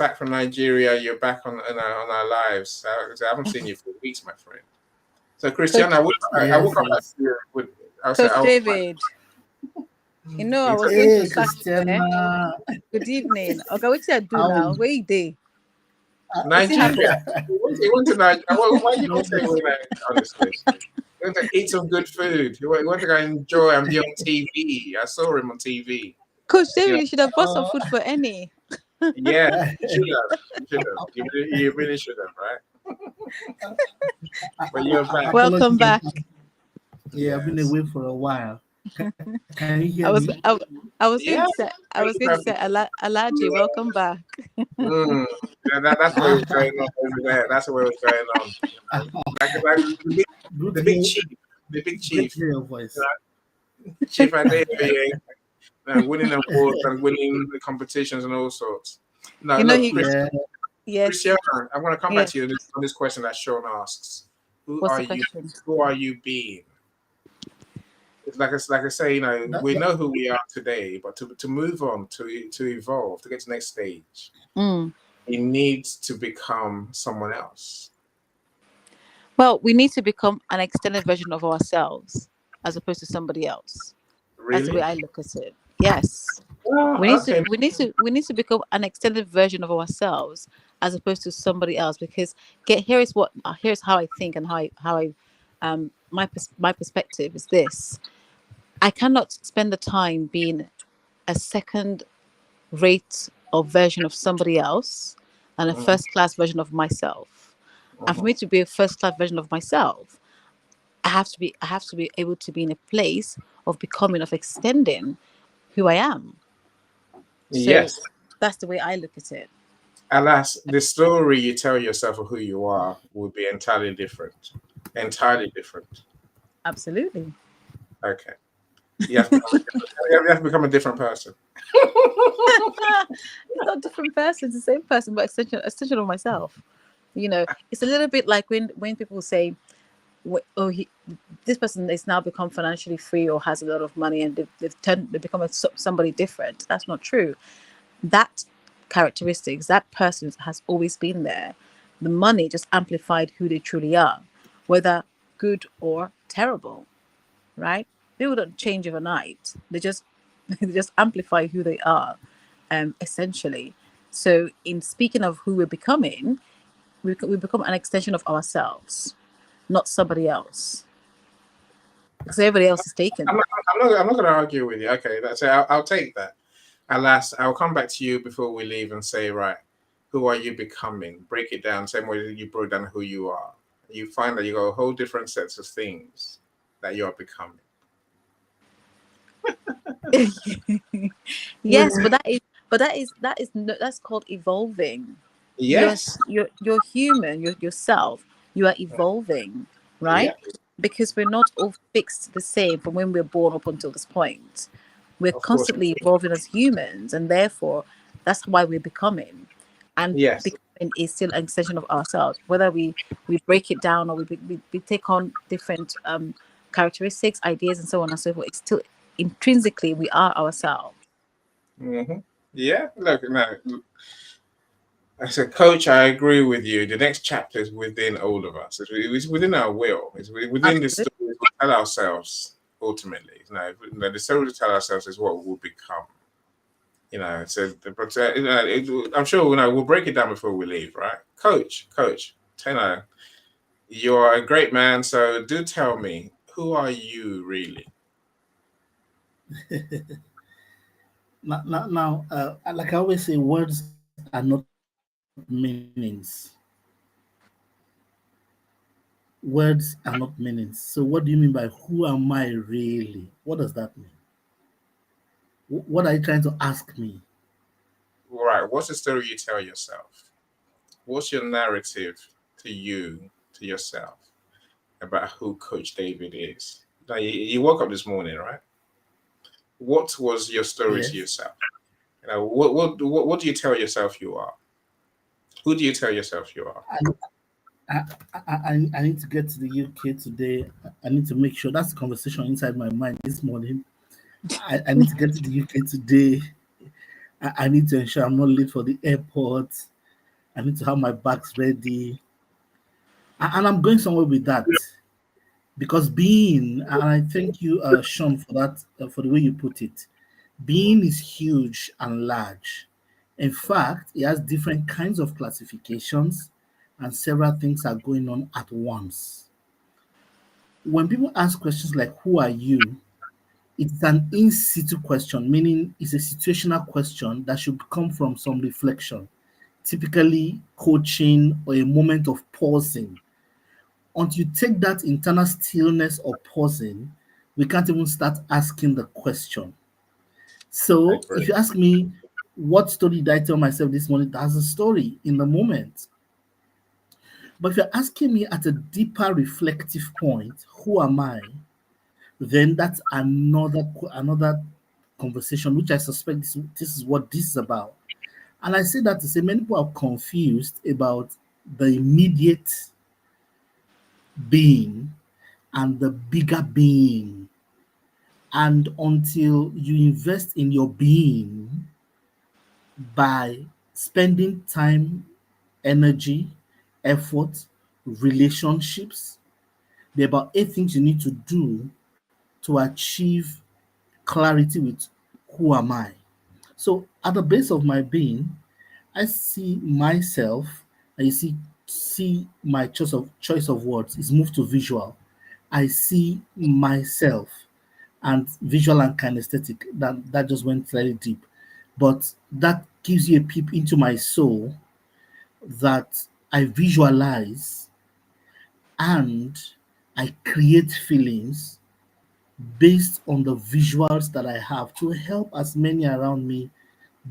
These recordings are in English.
back from Nigeria. You're back on our lives. I haven't seen you for weeks, my friend. So, Christiana, I woke up last year with Coach David. You know, I was going to start there. Good evening. Okay, what you do now? Where you day? Nigeria. You want to Nigeria? Why you not saying honestly? You want to eat some good food. You want to go enjoy and be on TV. I saw him on TV. Coach David, you should have bought some food for Annie. Yeah, you should have. You really should have, right? But you're back. Welcome back. Yeah, I've been away for a while. Can you hear me? I was going to say, Alaji, welcome back. That's what was going on over there. That's what was going on. The big chief. Voice. Chief Idea, winning awards and winning the competitions and all sorts. No, you know, yes. Christiana, I'm going to come back to you on this question that Sean asks. Who are you being? It's like I say, we know who we are today, but to move on, to evolve, to get to the next stage, it needs to become someone else. Well, we need to become an extended version of ourselves as opposed to somebody else. Really? That's the way I look at it. Yes. We need to become an extended version of ourselves as opposed to somebody else, because here's how I think and how I my perspective is this. I cannot spend the time being a second rate or version of somebody else and a first class version of myself. And for me to be a first class version of myself, I have to be able to be in a place of becoming, of extending who I am. So yes, that's the way I look at it. Alas, the story you tell yourself of who you are will be entirely different. Entirely different. Absolutely. Okay. You have to become a different person. It's not a different person, it's the same person, but extension of myself. You know, it's a little bit like when people say, this person is now become financially free or has a lot of money and they've become somebody different. That's not true. That characteristics, that person has always been there. The money just amplified who they truly are, whether good or terrible, right? People don't change overnight. They just amplify who they are, essentially. So in speaking of who we're becoming, we become an extension of ourselves, not somebody else. Because everybody else is taken. I'm not going to argue with you. Okay, that's it. I'll take that. Alas, I'll come back to you before we leave and say, right, who are you becoming? Break it down, same way that you broke down who you are. You find that you got a whole different sets of things that you are becoming. Yes, but that's called evolving. Yes, you're human. You're yourself. You are evolving, right? Yeah. Because we're not all fixed the same from when we're born up until this point. We're constantly evolving as humans, and therefore that's why we're becoming. And becoming is still an extension of ourselves. Whether we break it down or we take on different characteristics, ideas, and so on and so forth, it's still intrinsically we are ourselves. Mm-hmm. Yeah, look, as a coach, I agree with you. The next chapter is within all of us. It's within our will. It's within the story we tell ourselves. Ultimately, the story we tell ourselves is what we'll become. So I'm sure we'll break it down before we leave, right? Coach Tenor, you're a great man. So do tell me, who are you really? Now, like I always say, words are not meanings. Words are not meanings. So what do you mean by who am I really? What does that mean? What are you trying to ask me? Right. What's the story you tell yourself? What's your narrative to yourself about who Coach David is? Now, you woke up this morning, right? What was your story to yourself? What do you tell yourself you are? Who do you tell yourself you are? I need to get to the UK today. I need to make sure that's the conversation inside my mind this morning. I need to get to the UK today. I need to ensure I'm not late for the airport. I need to have my bags ready. And I'm going somewhere with that. Because being, and I thank you, Sean, for that, for the way you put it, being is huge and large. In fact, it has different kinds of classifications, and several things are going on at once. When people ask questions like, who are you? It's an in situ question, meaning it's a situational question that should come from some reflection, typically coaching or a moment of pausing. Until you take that internal stillness or pausing, we can't even start asking the question. I So if agree. you ask me, what story did I tell myself this morning? That's a story in the moment. But if you're asking me at a deeper reflective point, who am I? Then that's another conversation, which I suspect this is what this is about. And I say that to say many people are confused about the immediate being and the bigger being. And until you invest in your being by spending time, energy, effort, relationships, there are about 8 things you need to do to achieve clarity with who am I. So at the base of my being, I see myself, and you see my choice of words is moved to visual. I see myself, and visual and kinesthetic. That just went slightly deep, but that gives you a peep into my soul that I visualize and I create feelings based on the visuals that I have to help as many around me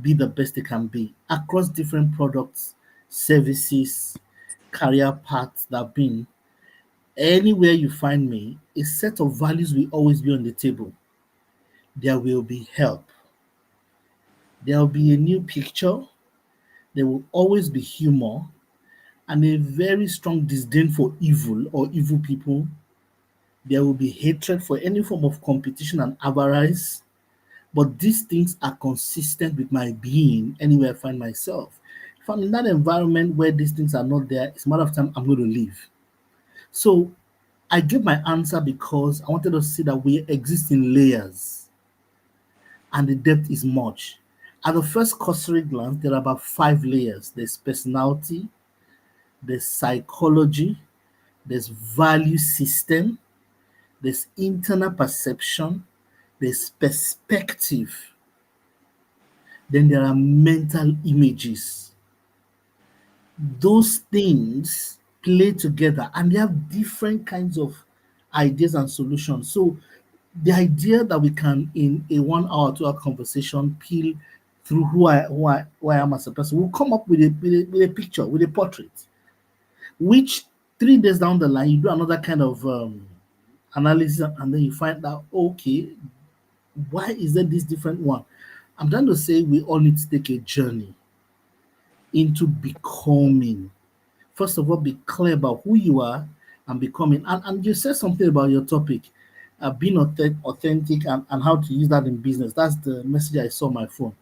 be the best they can be across different products, services, career paths that have been. Anywhere you find me, a set of values will always be on the table. There will be help. There will be a new picture. There will always be humor and a very strong disdain for evil or evil people. There will be hatred for any form of competition and avarice. But these things are consistent with my being anywhere I find myself. If I'm in that environment where these things are not there, it's a matter of time I'm going to leave. So I gave my answer because I wanted to see that we exist in layers and the depth is much. At the first cursory glance, there are about 5 layers. There's personality, there's psychology, there's value system, there's internal perception, there's perspective, then there are mental images. Those things play together and they have different kinds of ideas and solutions. So the idea that we can in a 1 hour 2 hour conversation peel through who I am as a person, we'll come up with a picture, with a portrait, which 3 days down the line you do another kind of analysis and then you find out, okay, why is there this different one? I'm trying to say we all need to take a journey into becoming. First of all, be clear about who you are and becoming. And you said something about your topic, being authentic and how to use that in business. That's the message I saw on my phone.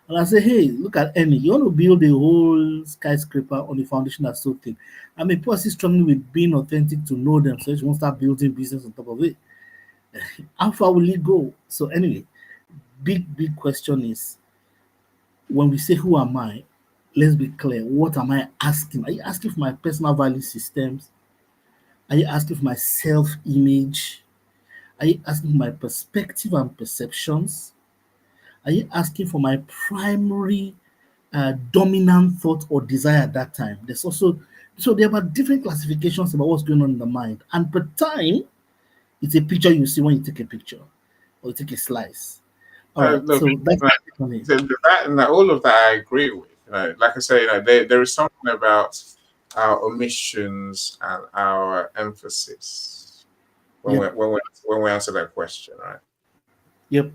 And I say, hey, look at Annie. You want to build a whole skyscraper on the foundation that's so thin. I mean, people are still struggling with being authentic to know themselves. You won't start building business on top of it. How far will it go? So anyway, big question is, when we say who am I, let's be clear. What am I asking? Are you asking for my personal value systems? Are you asking for my self-image? Are you asking for my perspective and perceptions? Are you asking for my primary dominant thought or desire at that time? There's also so there are different classifications about what's going on in the mind. And per time, it's a picture you see when you take a picture or you take a slice. All right. Look, So that's like, on it. that and all of that I agree with. Like I say, there is something about our omissions and our emphasis when Yep. when we answer that question, right? Yep.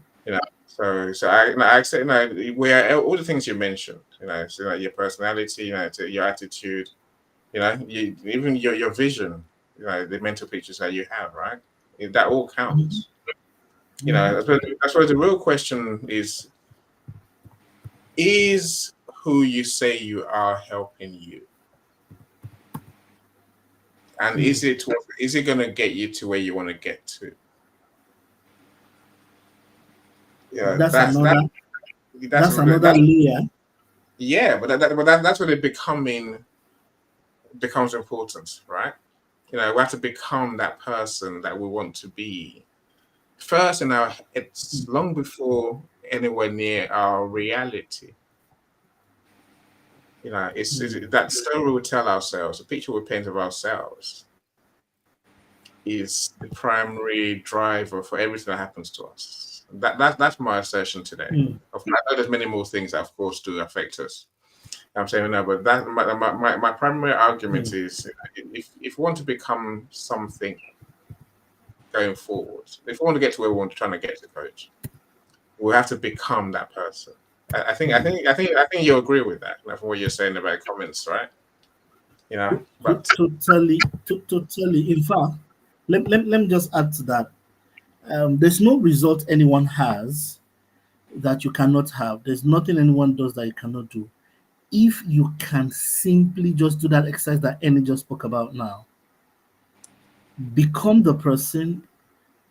So I say, we are all the things you mentioned, so your personality, your attitude, even your vision, the mental pictures that you have, right? That all Mhm. counts. I suppose the real question is who you say you are helping you? And is it going to get you to where you want to get to? Yeah, That's another that's layer. yeah, but that's when it becomes important, right? We have to become that person that we want to be first in our it's long before anywhere near our reality. It's that story we tell ourselves, the picture we paint of ourselves is the primary driver for everything that happens to us. That's my assertion today. I know there's many more things that, of course, do affect us. I'm saying no, but that my primary argument is if we want to become something going forward, if we want to get to where we want to try to get to, coach, we have to become that person. I think you agree with that, from what you're saying about comments, right? But Totally. In fact, let me just add to that. There's no result anyone has that you cannot have. There's nothing anyone does that you cannot do. If you can simply just do that exercise that Annie just spoke about now, become the person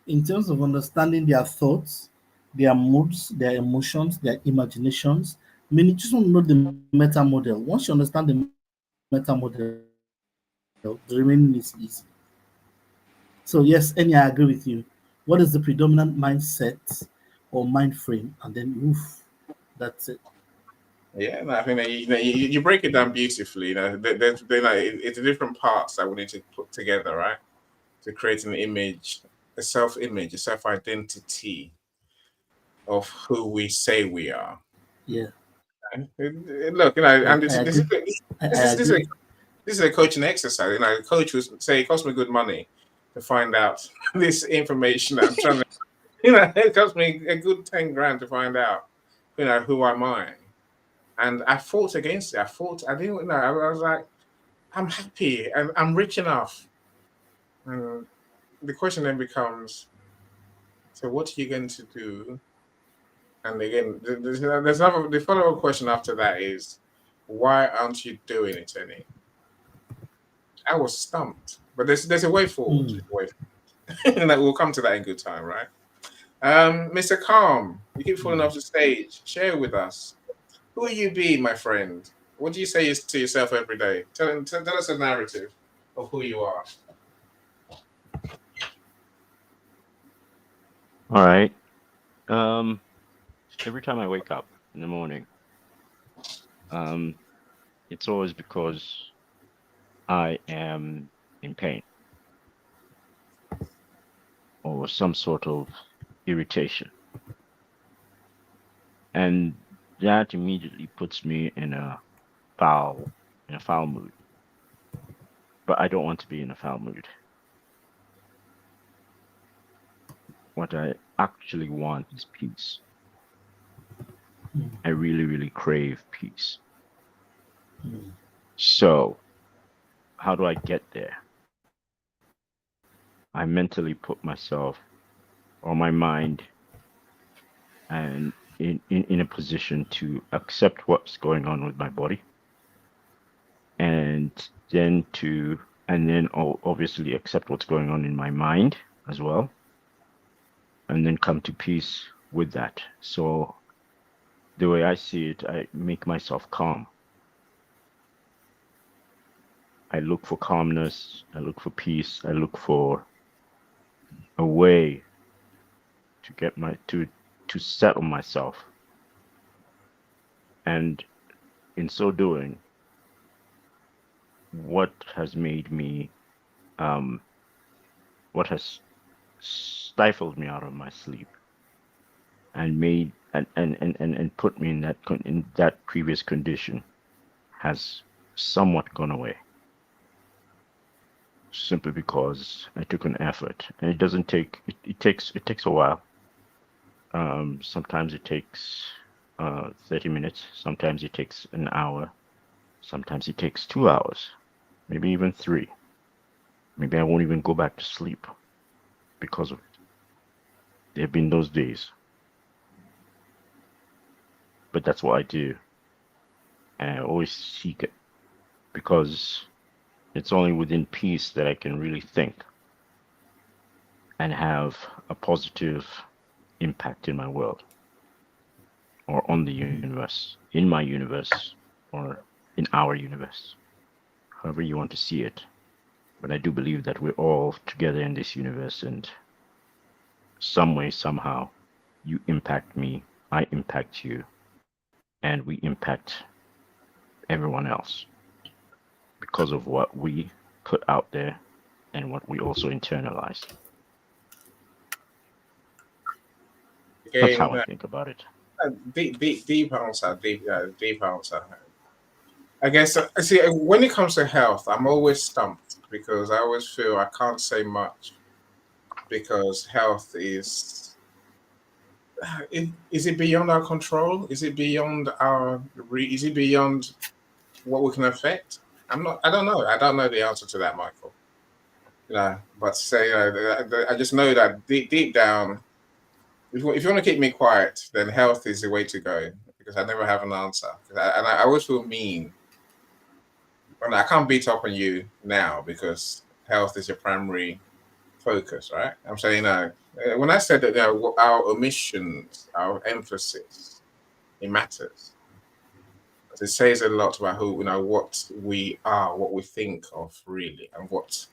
in terms of understanding their thoughts, their moods, their emotions, their imaginations. I mean, you just want to know the meta model. Once you understand the meta model, the remaining is easy. So yes, Annie, I agree with you. What is the predominant mindset or mind frame? And then oof, that's it. yeah, no, I think that you break it down beautifully. There's it's the different parts that we need to put together, right, to create an image, a self-image, a self-identity of who we say we are. Yeah. Look, and this is a coaching exercise. The coach would say it costs me good money to find out this information. I'm trying to, it cost me a good 10 grand to find out, who am I? And I fought against it. I didn't know. I was like, I'm happy and I'm rich enough. And the question then becomes, so what are you going to do? And again, there's another, the follow-up question after that is, why aren't you doing it any? I was stumped, but there's a way forward. And we'll come to that in good time, right? Mr. Calm, you keep falling off the stage. Share with us. Who will you be, my friend? What do you say to yourself every day? Tell us a narrative of who you are. All right. Every time I wake up in the morning, it's always because I am in pain or some sort of irritation. And that immediately puts me in a foul mood. But I don't want to be in a foul mood. What I actually want is peace. I really, really crave peace. So, how do I get there? I mentally put myself or my mind and in a position to accept what's going on with my body, and then obviously accept what's going on in my mind as well, and then come to peace with that. So the way I see it, I make myself calm. I look for calmness, I look for peace, I look for a way to get to settle myself. And in so doing, what has made me what has stifled me out of my sleep and made and put me in that previous condition has somewhat gone away, simply because I took an effort. And it takes a while. Sometimes it takes 30 minutes, sometimes it takes an hour, sometimes it takes 2 hours, maybe even 3. Maybe I won't even go back to sleep because of it. There have been those days. But that's what I do. and I always seek it because it's only within peace that I can really think and have a positive impact in my world or on the universe, in my universe, or in our universe, however you want to see it. But I do believe that we're all together in this universe, and some way, somehow, you impact me, I impact you, and we impact everyone else because of what we put out there and what we also internalize. That's how I think about it. Deep answer. Deep answer. I guess, see, when it comes to health, I'm always stumped because I always feel I can't say much because health is it beyond our control? Is it beyond is it beyond what we can affect? I don't know. I don't know the answer to that, Michael. But say, I just know that deep down, if you want to keep me quiet, then health is the way to go because I never have an answer. And I always feel mean. And I can't beat up on you now because health is your primary focus, right? I'm saying, when I said that our omissions, our emphasis, it matters. It says a lot about what we are, what we think of, really, and what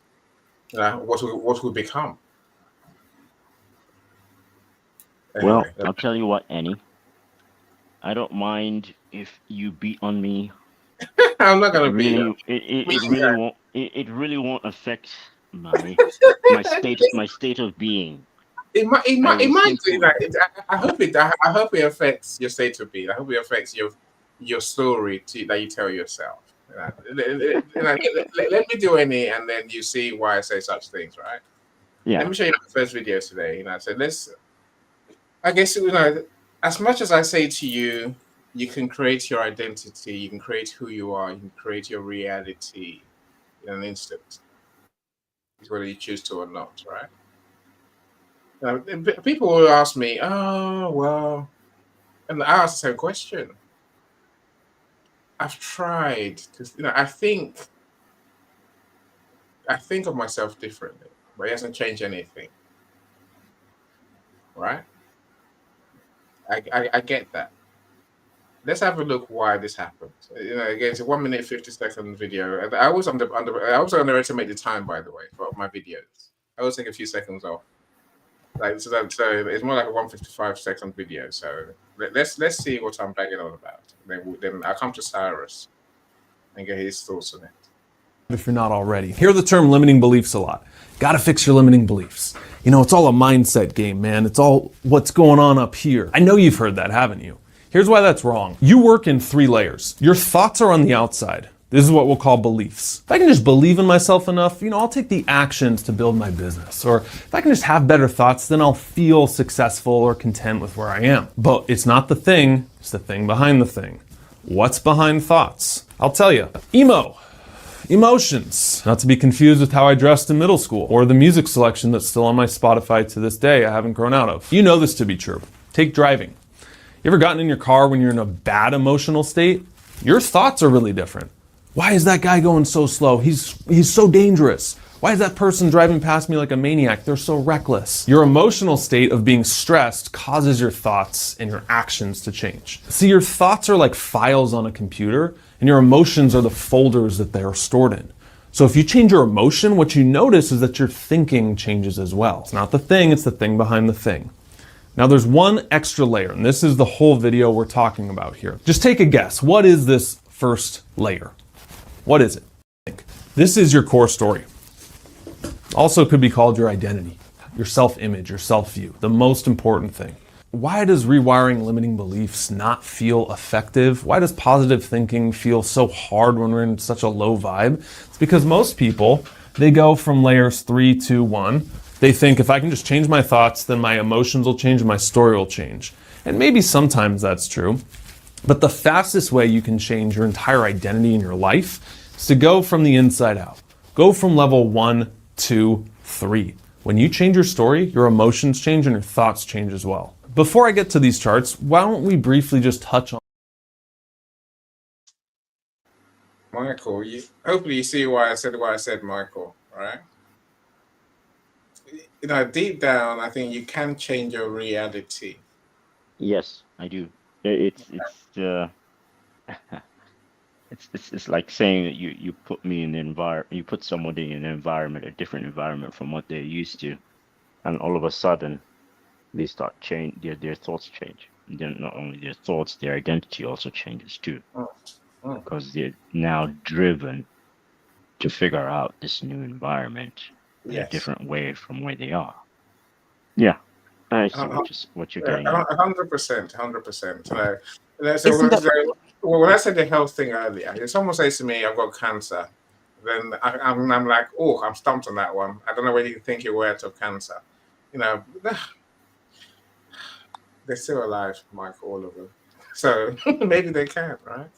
we become. Anyway, well, I'll tell you what, Annie. I don't mind if you beat on me. I'm not gonna beat you. It really won't affect my state of being. It might do that. I hope it affects your state of being. I hope it affects your story that you tell yourself. Let me do any, and then you see why I say such things, right? Yeah. Let me show you my first video today. So I guess as much as I say to you, you can create your identity, you can create who you are, you can create your reality in an instant. It's whether you choose to or not, right? People will ask me, oh, well, and I ask the same question. I've tried to, I think of myself differently, but it hasn't changed anything, right? I get that. Let's have a look why this happened. Again, it's a 1 minute 50-second video. I was underestimate the time, by the way, for my videos. I always take a few seconds off. So it's more like a 155-second video. So let's see what I'm bagging on about. Then I'll come to Cyrus and get his thoughts on it. If you're not already, hear the term limiting beliefs a lot. Got to fix your limiting beliefs. It's all a mindset game, man. It's all what's going on up here. I know you've heard that, haven't you? Here's why that's wrong. You work in 3 layers. Your thoughts are on the outside. This is what we'll call beliefs. If I can just believe in myself enough, I'll take the actions to build my business. Or if I can just have better thoughts, then I'll feel successful or content with where I am. But it's not the thing, it's the thing behind the thing. What's behind thoughts? I'll tell you. Emotions. Not to be confused with how I dressed in middle school or the music selection that's still on my Spotify to this day I haven't grown out of. You know this to be true. Take driving. You ever gotten in your car when you're in a bad emotional state? Your thoughts are really different. Why is that guy going so slow? He's so dangerous. Why is that person driving past me like a maniac? They're so reckless. Your emotional state of being stressed causes your thoughts and your actions to change. See, your thoughts are like files on a computer, and your emotions are the folders that they are stored in. So if you change your emotion, what you notice is that your thinking changes as well. It's not the thing, it's the thing behind the thing. Now there's one extra layer, and this is the whole video we're talking about here. Just take a guess. What is this first layer? What is it? This is your core story. Also could be called your identity, your self-image, your self-view, the most important thing. Why does rewiring limiting beliefs not feel effective? Why does positive thinking feel so hard when we're in such a low vibe? It's because most people, they go from layers 3 to 1. They think if I can just change my thoughts, then my emotions will change and my story will change. And maybe sometimes that's true. But the fastest way you can change your entire identity in your life is to go from the inside out. Go from level 1, 2, 3. When you change your story, your emotions change and your thoughts change as well. Before I get to these charts, why don't we briefly just touch on Michael, hopefully you see why I said, Michael, right? Deep down, I think you can change your reality. Yes, I do. It's like saying that you put me in an environment, you put somebody in an environment, a different environment from what they're used to, and all of a sudden they start change, their thoughts change. And then not only their thoughts, their identity also changes too, because they're now driven to figure out this new environment in a Yes. different way from where they are. Yeah, I see what you're getting at. 100%. Isn't that When I said the health thing earlier, if someone says to me, "I've got cancer," then I'm like, "Oh, I'm stumped on that one. I don't know whether you think you're aware of cancer." They're still alive, Mike, all of them. So maybe they can, right?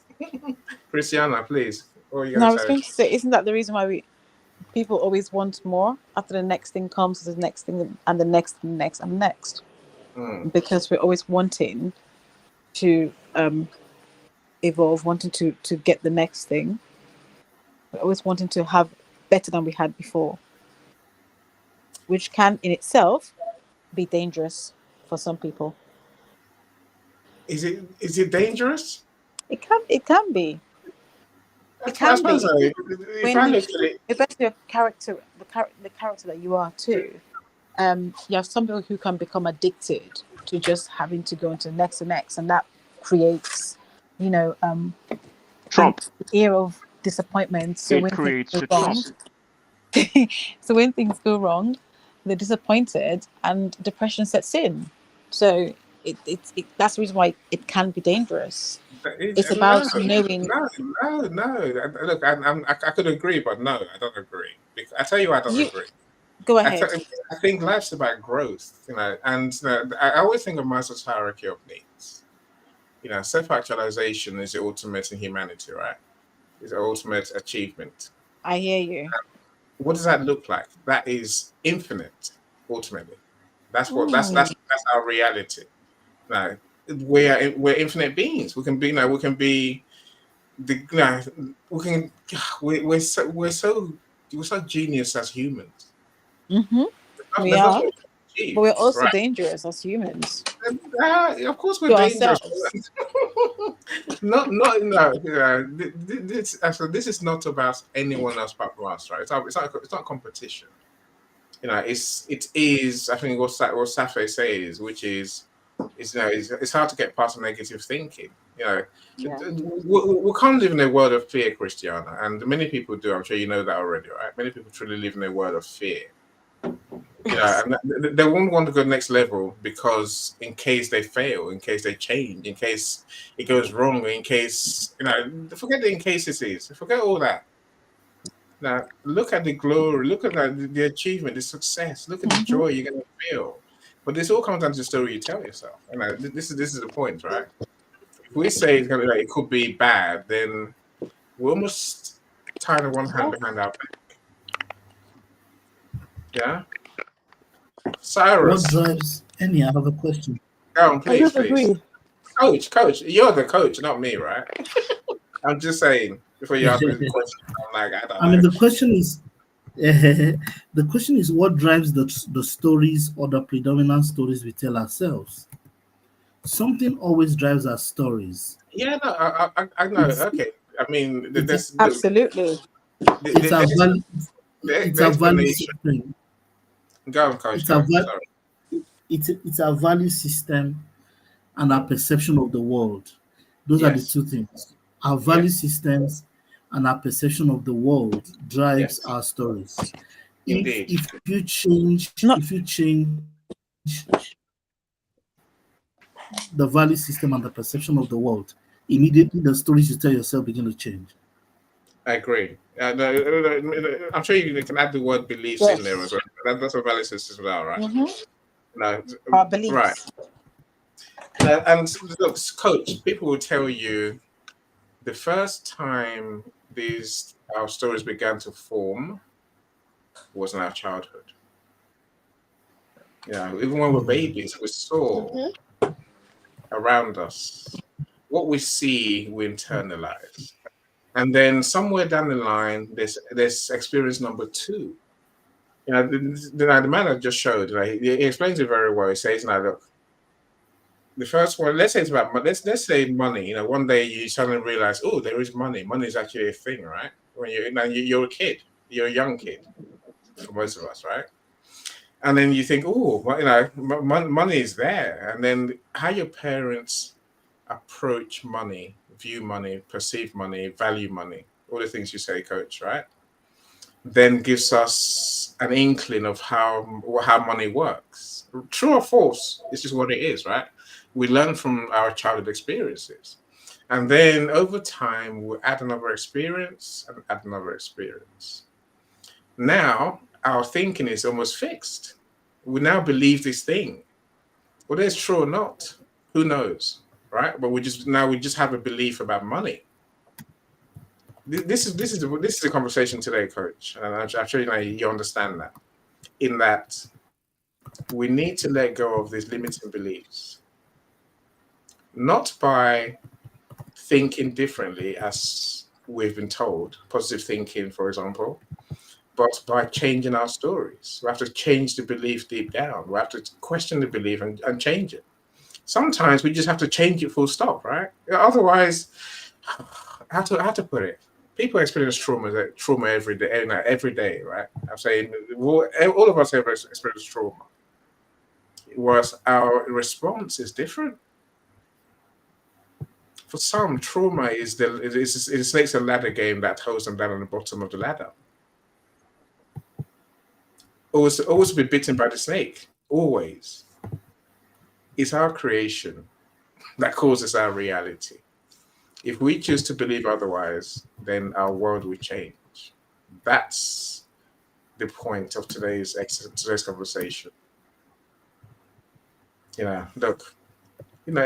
Christiana, please. What are you No, I going was to going say? to say, isn't that the reason why people always want more? After the next thing comes, the next thing, and the next, and next, and next, because we're always wanting to evolve, wanting to get the next thing. We're always wanting to have better than we had before, which can in itself be dangerous for some people. Is it dangerous? It can be. It can be. If I look at it, Especially the character that you are too. You have some people who can become addicted to just having to go into the next and next, and that creates, Trump. an era of disappointment. So It creates the Trump. So when things go wrong, they're disappointed and depression sets in. So that's the reason why it can be dangerous. It's about knowing. No. Look, I could agree, but no, I don't agree. I tell you, I don't agree. Go ahead. I think life's about growth, and I always think of Maslow's hierarchy of needs. Self-actualization is the ultimate in humanity, right? It's the ultimate achievement. I hear you. What does that look like? That is infinite, ultimately. That's our reality. Now, we're infinite beings. We can be we're so genius as humans. Mm-hmm. We are, but we're also dangerous as humans. Of course, we're dangerous. This is not about anyone else but us, right? It's not competition. It is. I think what Safi says, which is, it's hard to get past negative thinking. We can't live in a world of fear, Christiana, and many people do. I'm sure you know that already, right? Many people truly live in a world of fear. And they won't want to go next level because in case they fail, in case they change, in case it goes wrong, in case forget the in cases, forget all that. Now look at the glory, look at the achievement, the success, look at the joy you're going to feel. But this all comes down to the story you tell yourself. This is the point, right? If we say it's going to it could be bad, then we're almost tying one hand behind our back. Yeah. Cyrus. What drives any other question? Go on, please. Agree. Coach, you're the coach, not me, right? I'm just saying before you ask me the question. I'm like, I mean, the question is, what drives the stories or the predominant stories we tell ourselves? Something always drives our stories. Yeah, no, I know. Okay, I mean, absolutely. It's a value system. Go on, Coach. It's a value system and our perception of the world. Those are the two things. Our value systems and our perception of the world drives our stories. If you change the value system and the perception of the world, immediately the stories you tell yourself begin to change. I agree. I'm sure you can add the word beliefs in there as well. That's what value systems are, right? Mm-hmm. Our beliefs. Right. And look, Coach, people will tell you the first time our stories began to form was in our childhood. Even when we're babies, we saw around us. What we see, we internalize. And then somewhere down the line, there's experience number 2. You know, the man I just showed, like, he explains it very well. He says, "Now look, the first one, let's say it's about let's say money. You know, one day you suddenly realize, oh, there is money. Money is actually a thing, right? When you're a kid, you're a young kid, for most of us, right? And then you think, oh, well, you know, money is there. And then how your parents approach money, view money, perceive money, value money, all the things you say, Coach, right? Then gives us an inkling of how money works. True or false, it's just what it is, right? We learn from our childhood experiences. And then over time, we'll add another experience and add another experience. Now, our thinking is almost fixed. We now believe this thing. Whether it's true or not, who knows, right? But we just have a belief about money. This is the conversation today, Coach, and I'm sure you understand that. In that, we need to let go of these limiting beliefs, not by thinking differently as we've been told, positive thinking, for example, but by changing our stories. We have to change the belief deep down. We have to question the belief and change it. Sometimes we just have to change it full stop, right? Otherwise, how to put it? People experience trauma every day, right? I'm saying all of us have experienced trauma. Whereas our response is different. For some, trauma is a snakes and ladder game that holds them down on the bottom of the ladder. Always be bitten by the snake. Always. It's our creation that causes our reality. If we choose to believe otherwise, then our world will change. That's the point of today's conversation. You know, look, you know,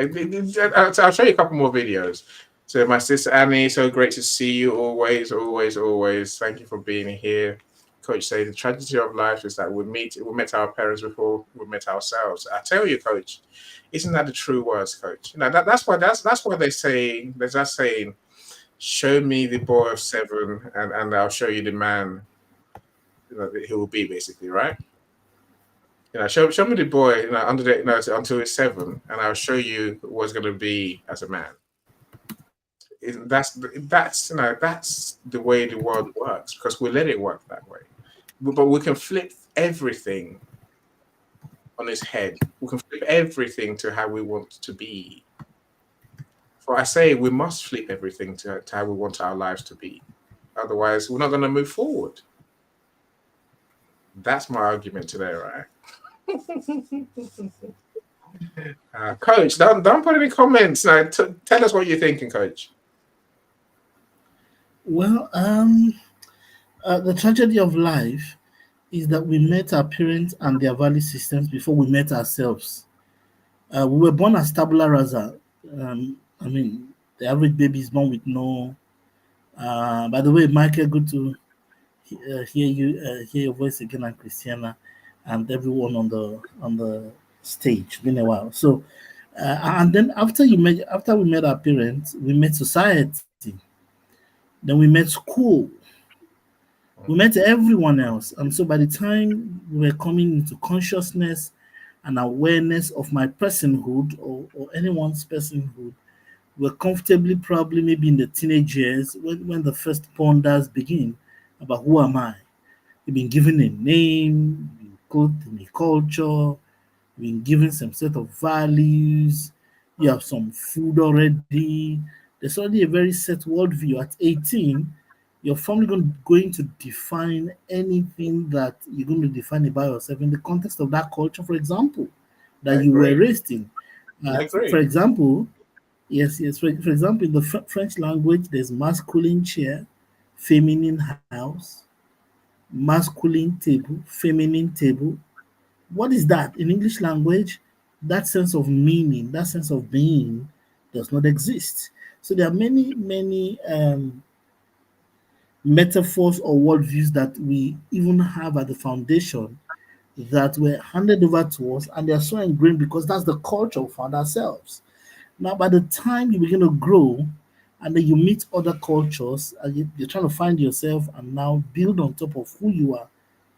I'll show you a couple more videos. So my sister Annie, so great to see you always, always, always. Thank you for being here. Coach said the tragedy of life is that we met our parents before we met ourselves. I tell you, Coach, isn't that the true words, Coach? You know, that's why they say, there's that saying, show me the boy of 7 and I'll show you the man, you know, he will be, basically, right? You know, show me the boy, you know, until he's 7, and I'll show you what he's going to be as a man. That's the way the world works, because we let it work that way. But we can flip everything on its head. We can flip everything to how we want to be. For I say we must flip everything to how we want our lives to be. Otherwise, we're not going to move forward. That's my argument today, right? Coach, don't put any comments. Now, tell us what you're thinking, Coach. Well, the tragedy of life is that we met our parents and their value systems before we met ourselves. We were born as tabula rasa. I mean, the average baby is born with no. By the way, Michael, good to hear your voice again, and Christiana, and everyone on the stage. It's been a while. So, and then after we met our parents, we met society. Then we met school. We met everyone else. And so by the time we were coming into consciousness and awareness of my personhood or anyone's personhood, we're comfortably probably maybe in the teenage years when the first ponders begin about who am I? You've been given a name, been put in a culture, been given some set of values, you have some food already. There's already a very set worldview. At 18, you're formally going to define anything that you're going to define about yourself in the context of that culture, for example, that you were raised in. For example, yes. For example, in the French language, there's masculine chair, feminine house, masculine table, feminine table. What is that? In English language, that sense of meaning, that sense of being does not exist. So there are many metaphors or worldviews that we even have at the foundation that were handed over to us, and they are so ingrained because that's the culture we found ourselves. Now, by the time you begin to grow and then you meet other cultures, and you're trying to find yourself and now build on top of who you are.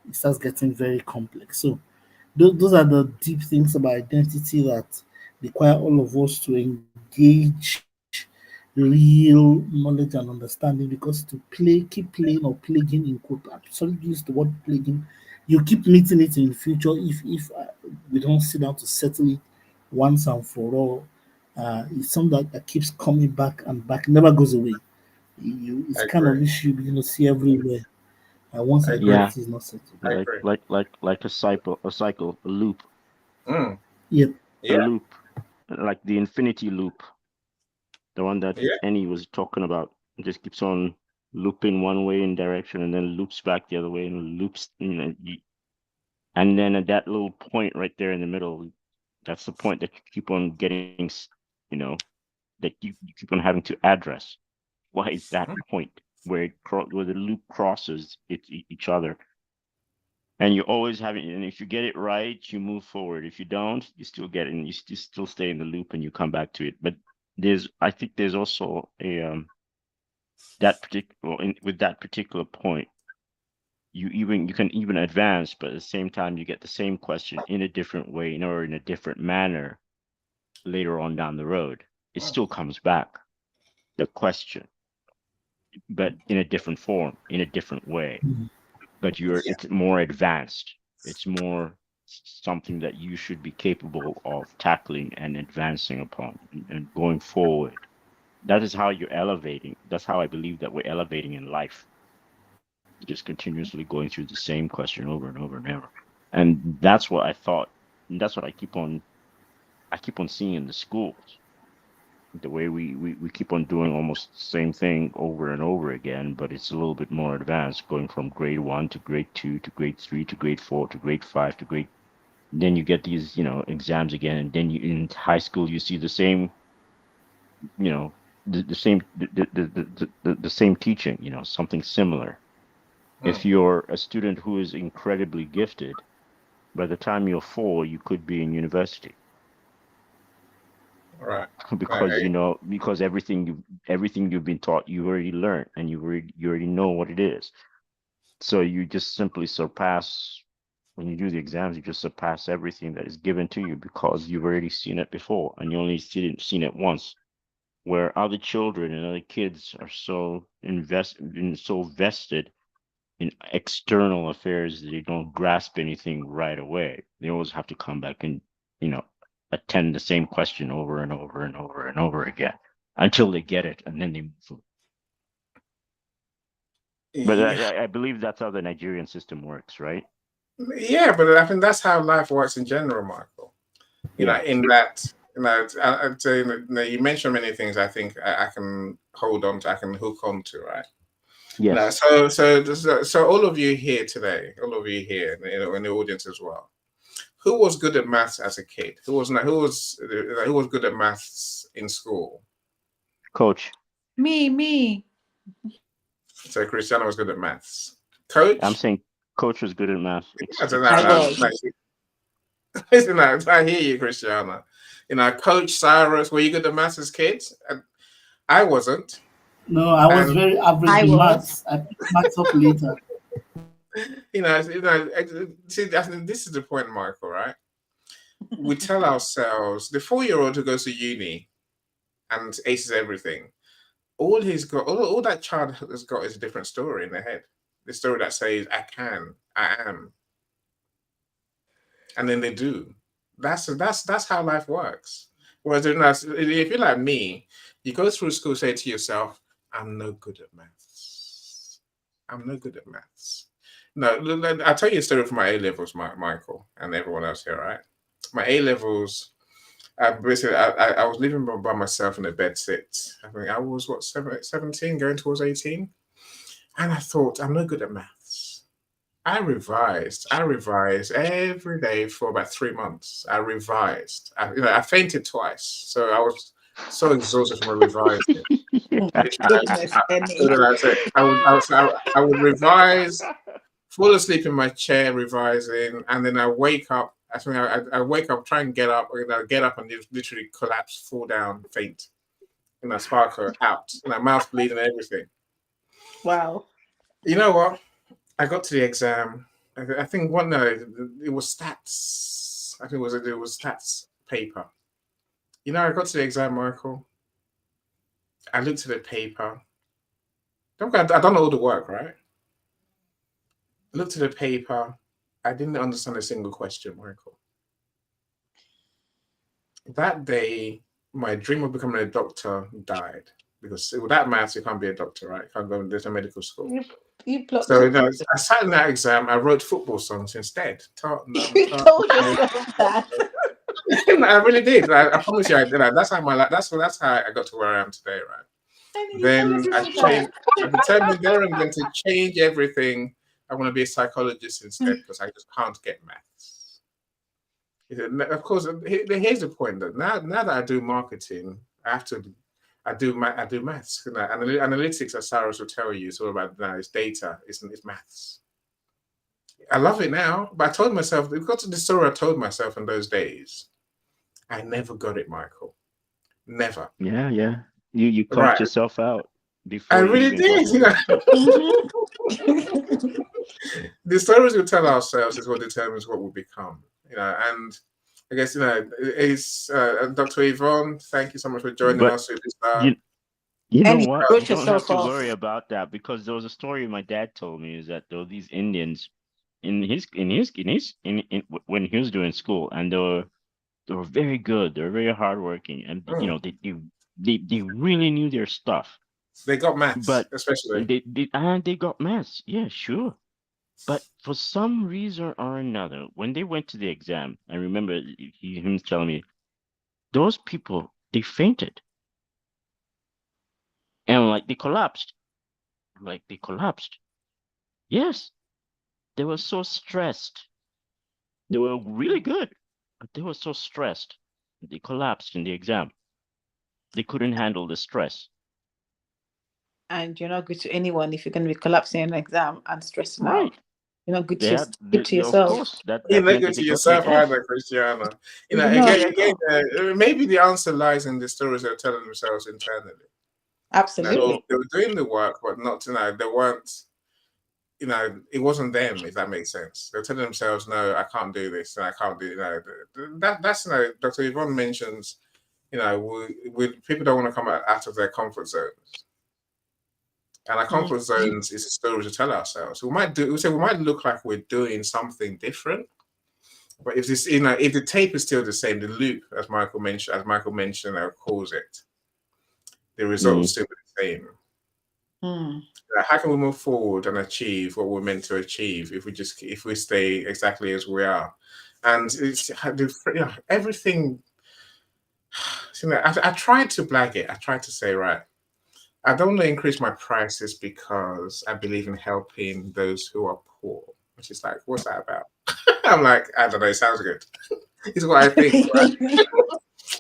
It starts getting very complex. So those are the deep things about identity that require all of us to engage real knowledge and understanding, because to keep playing or plaguing in quote, I sorry to use the word plaguing, you keep meeting it in the future if we don't sit down to settle it once and for all. It's something that keeps coming back and back, never goes away. It's I kind of agree. issue you see everywhere. Once I agree. Yeah, identity is not settled. I like agree. like a cycle, a loop, Mm. Yep. a Yeah. loop, like the infinity loop, the one that Yeah. Annie was talking about. It just keeps on looping one way in direction and then loops back the other way and loops, and then at that little point right there in the middle, that's the point that you keep on getting, you know, that you keep on having to address. Why is that point where where the loop crosses each other? And you always have it. And if you get it right, you move forward. If you don't, you still get it, and you still stay in the loop, and you come back to it. But I think there's also a that particular with that particular point, you can even advance, but at the same time, you get the same question in a different way, or in a different manner later on down the road. It still comes back, the question, but in a different form, in a different way. But it's more advanced. It's more something that you should be capable of tackling and advancing upon and going forward. That is how you're elevating. That's how I believe that we're elevating in life. Just continuously going through the same question over and over and over. And that's what I thought. And that's what I keep on seeing in the schools. The way we keep on doing almost the same thing over and over again, but it's a little bit more advanced, going from grade 1 to grade 2 to grade 3 to grade 4 to grade 5 to grade. Then you get these, exams again, and then in high school you see the same, the same the same teaching, something similar. If you're a student who is incredibly gifted, by the time you're 4, you could be in university. Right. because everything you've been taught, you already learned, and you already know what it is. So you just simply surpass, when you do the exams, you just surpass everything that is given to you, because you've already seen it before, and you only seen it once. Where other children and other kids are so vested in external affairs that they don't grasp anything right away. They always have to come back and, attend the same question over and over and over and over again until they get it, and then they move forward. But Yeah. I believe that's how the Nigerian system works, right? Yeah, but I think that's how life works in general, Michael. In that, I'd say, you mentioned many things I think I can hold on to, I can hook on to, right? Yes. So all of you here today, all of you here, in the audience as well, who was good at maths as a kid? Who was good at maths in school? Coach. Me. So Cristiano was good at maths. Coach? I'm saying Coach was good at math. I hear you, Cristiano. Coach Cyrus, were you good at maths as kids? I wasn't. No, I was very average in maths. I picked maths up later. See, this is the point, Michael, right? We tell ourselves, the 4-year-old who goes to uni and aces everything, all that child has got is a different story in their head. The story that says, I can, I am. And then they do. That's how life works. Whereas if you're like me, you go through school, say to yourself, I'm no good at maths. I'm no good at maths. No, I'll tell you a story from my A-levels, Michael, and everyone else here, right? My A-levels, basically, I was living by myself in a bed sit. I think I was, 17, going towards 18? And I thought, I'm no good at maths. I revised every day for about 3 months. I revised. I fainted twice. So I was so exhausted from revising. I would revise, fall asleep in my chair revising, and then I wake up. I wake up, try and get up, and I get up and literally collapse, fall down, faint. sparkle out, mouth bleeding and everything. Wow. You know what? I got to the exam. I think it was stats. I think it was stats paper. I got to the exam, Michael. I looked at the paper. I done all the work, right? I looked at the paper. I didn't understand a single question, Michael. That day, my dream of becoming a doctor died because without maths, you can't be a doctor, right? You can't go into medical school. You plot. So I sat in that exam. I wrote football songs instead. You told yourself that. I really did. I promise you, I did. That's how that's how I got to where I am today, right? Then I determined there and then to change everything. I want to be a psychologist instead because I just can't get maths. Of course, here's the point that now that I do marketing, I do maths. Analytics, as Cyrus will tell you, it's all about now. It's data. It's maths. I love it now, but I told myself, because of the story I told myself in those days, I never got it, Michael. Never. Yeah. You caught Right. yourself out before. I really did. The stories we tell ourselves is what determines what we become. And I guess is Dr. Yvonne. Thank you so much for joining us. You know And you what? wrote You don't have yourself to off. worry about that because there was a story my dad told me is that there were these Indians when he was doing school, and they were very good. They were very hardworking, and they really knew their stuff. They got maths, But especially. they got maths. Yeah, sure. But for some reason or another, when they went to the exam, I remember him telling me, those people, they fainted. And they collapsed. They collapsed. Yes. They were so stressed. They were really good, but they were so stressed. They collapsed in the exam. They couldn't handle the stress. And you're not good to anyone if you're going to be collapsing an exam and stressing Right. out. You're not good They to, had, good to they- yourself. Of course, that You're not meant good that to they got their yourself F. either, Christiana. No. Again, maybe the answer lies in the stories they're telling themselves internally. Absolutely. They were doing the work, but not they weren't. It wasn't them, if that makes sense. They're telling themselves, "No, I can't do this, and I can't do that's Dr. Yvonne mentions. People don't want to come out of their comfort zones, and our comfort zones is a story to tell ourselves. We might look like we're doing something different, but if this, if the tape is still the same, the loop, as Michael mentioned, calls it, the result will still be the same. How can we move forward and achieve what we're meant to achieve if we stay exactly as we are? And it's everything. I tried to blag it. I tried to say, right, I don't want to increase my prices because I believe in helping those who are poor. Which is like, what's that about? I'm like, I don't know. It sounds good. It's what I think. Right?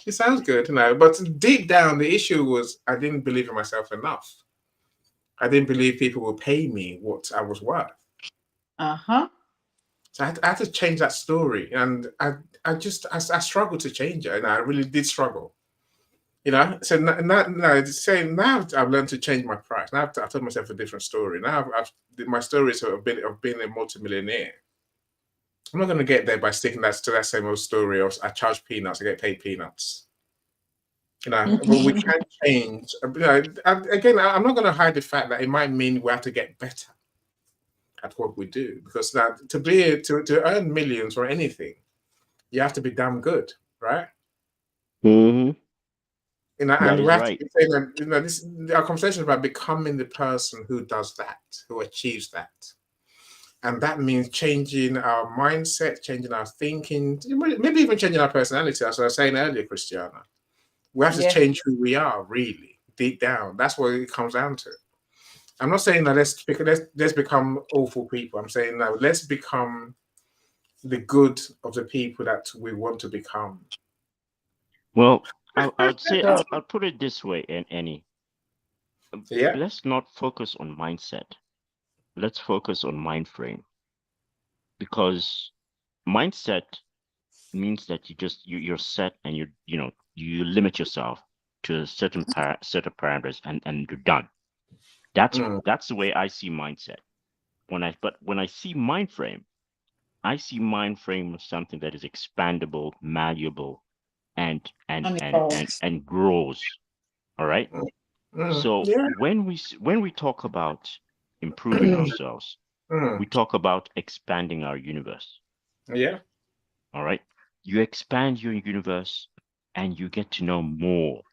It sounds good, But deep down, the issue was I didn't believe in myself enough. I didn't believe people would pay me what I was worth. Uh-huh. So I had to change that story, and I struggled to change it, and I really did struggle. So now I've learned to change my price. Now I've told myself a different story. Now my story is of being a multimillionaire. I'm not going to get there by sticking to that same old story of I charge peanuts, I get paid peanuts. But we can change. Again, I'm not going to hide the fact that it might mean we have to get better at what we do, because now to earn millions or anything, you have to be damn good, right? Mm-hmm. And we have to be saying that our conversation is about becoming the person who does that, who achieves that. And that means changing our mindset, changing our thinking, maybe even changing our personality, as I was saying earlier, Christiana. We have to change who we are, really, deep down. That's what it comes down to. I'm not saying that let's become awful people. I'm saying no, let's become the good of the people that we want to become. Well, I'll say I'll put it this way, Annie. Yeah. Let's not focus on mindset. Let's focus on mind frame, because mindset means that you're set and you limit yourself. to a certain set of parameters, and you're done. That's the way I see mindset. When I see mind frame, I see mind frame as something that is expandable, malleable, and grows. All right. So Yeah. when we talk about improving ourselves, we talk about expanding our universe. Yeah. All right. You expand your universe and you get to know more.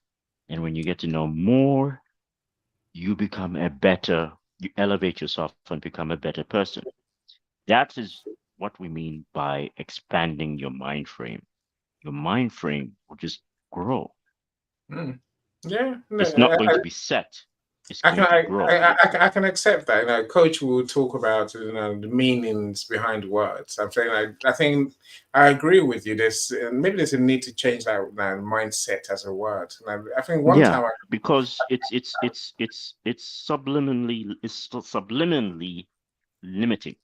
And when you get to know more, you elevate yourself and become a better person. That is what we mean by expanding your mind frame. Your mind frame will just grow. Yeah. No, It's not going to be set. It's going to grow. I can accept that. You know, Coach will talk about the meanings behind words. I'm saying I think I agree with you. Maybe there's a need to change that mindset as a word. And I think one time because it's subliminally limiting,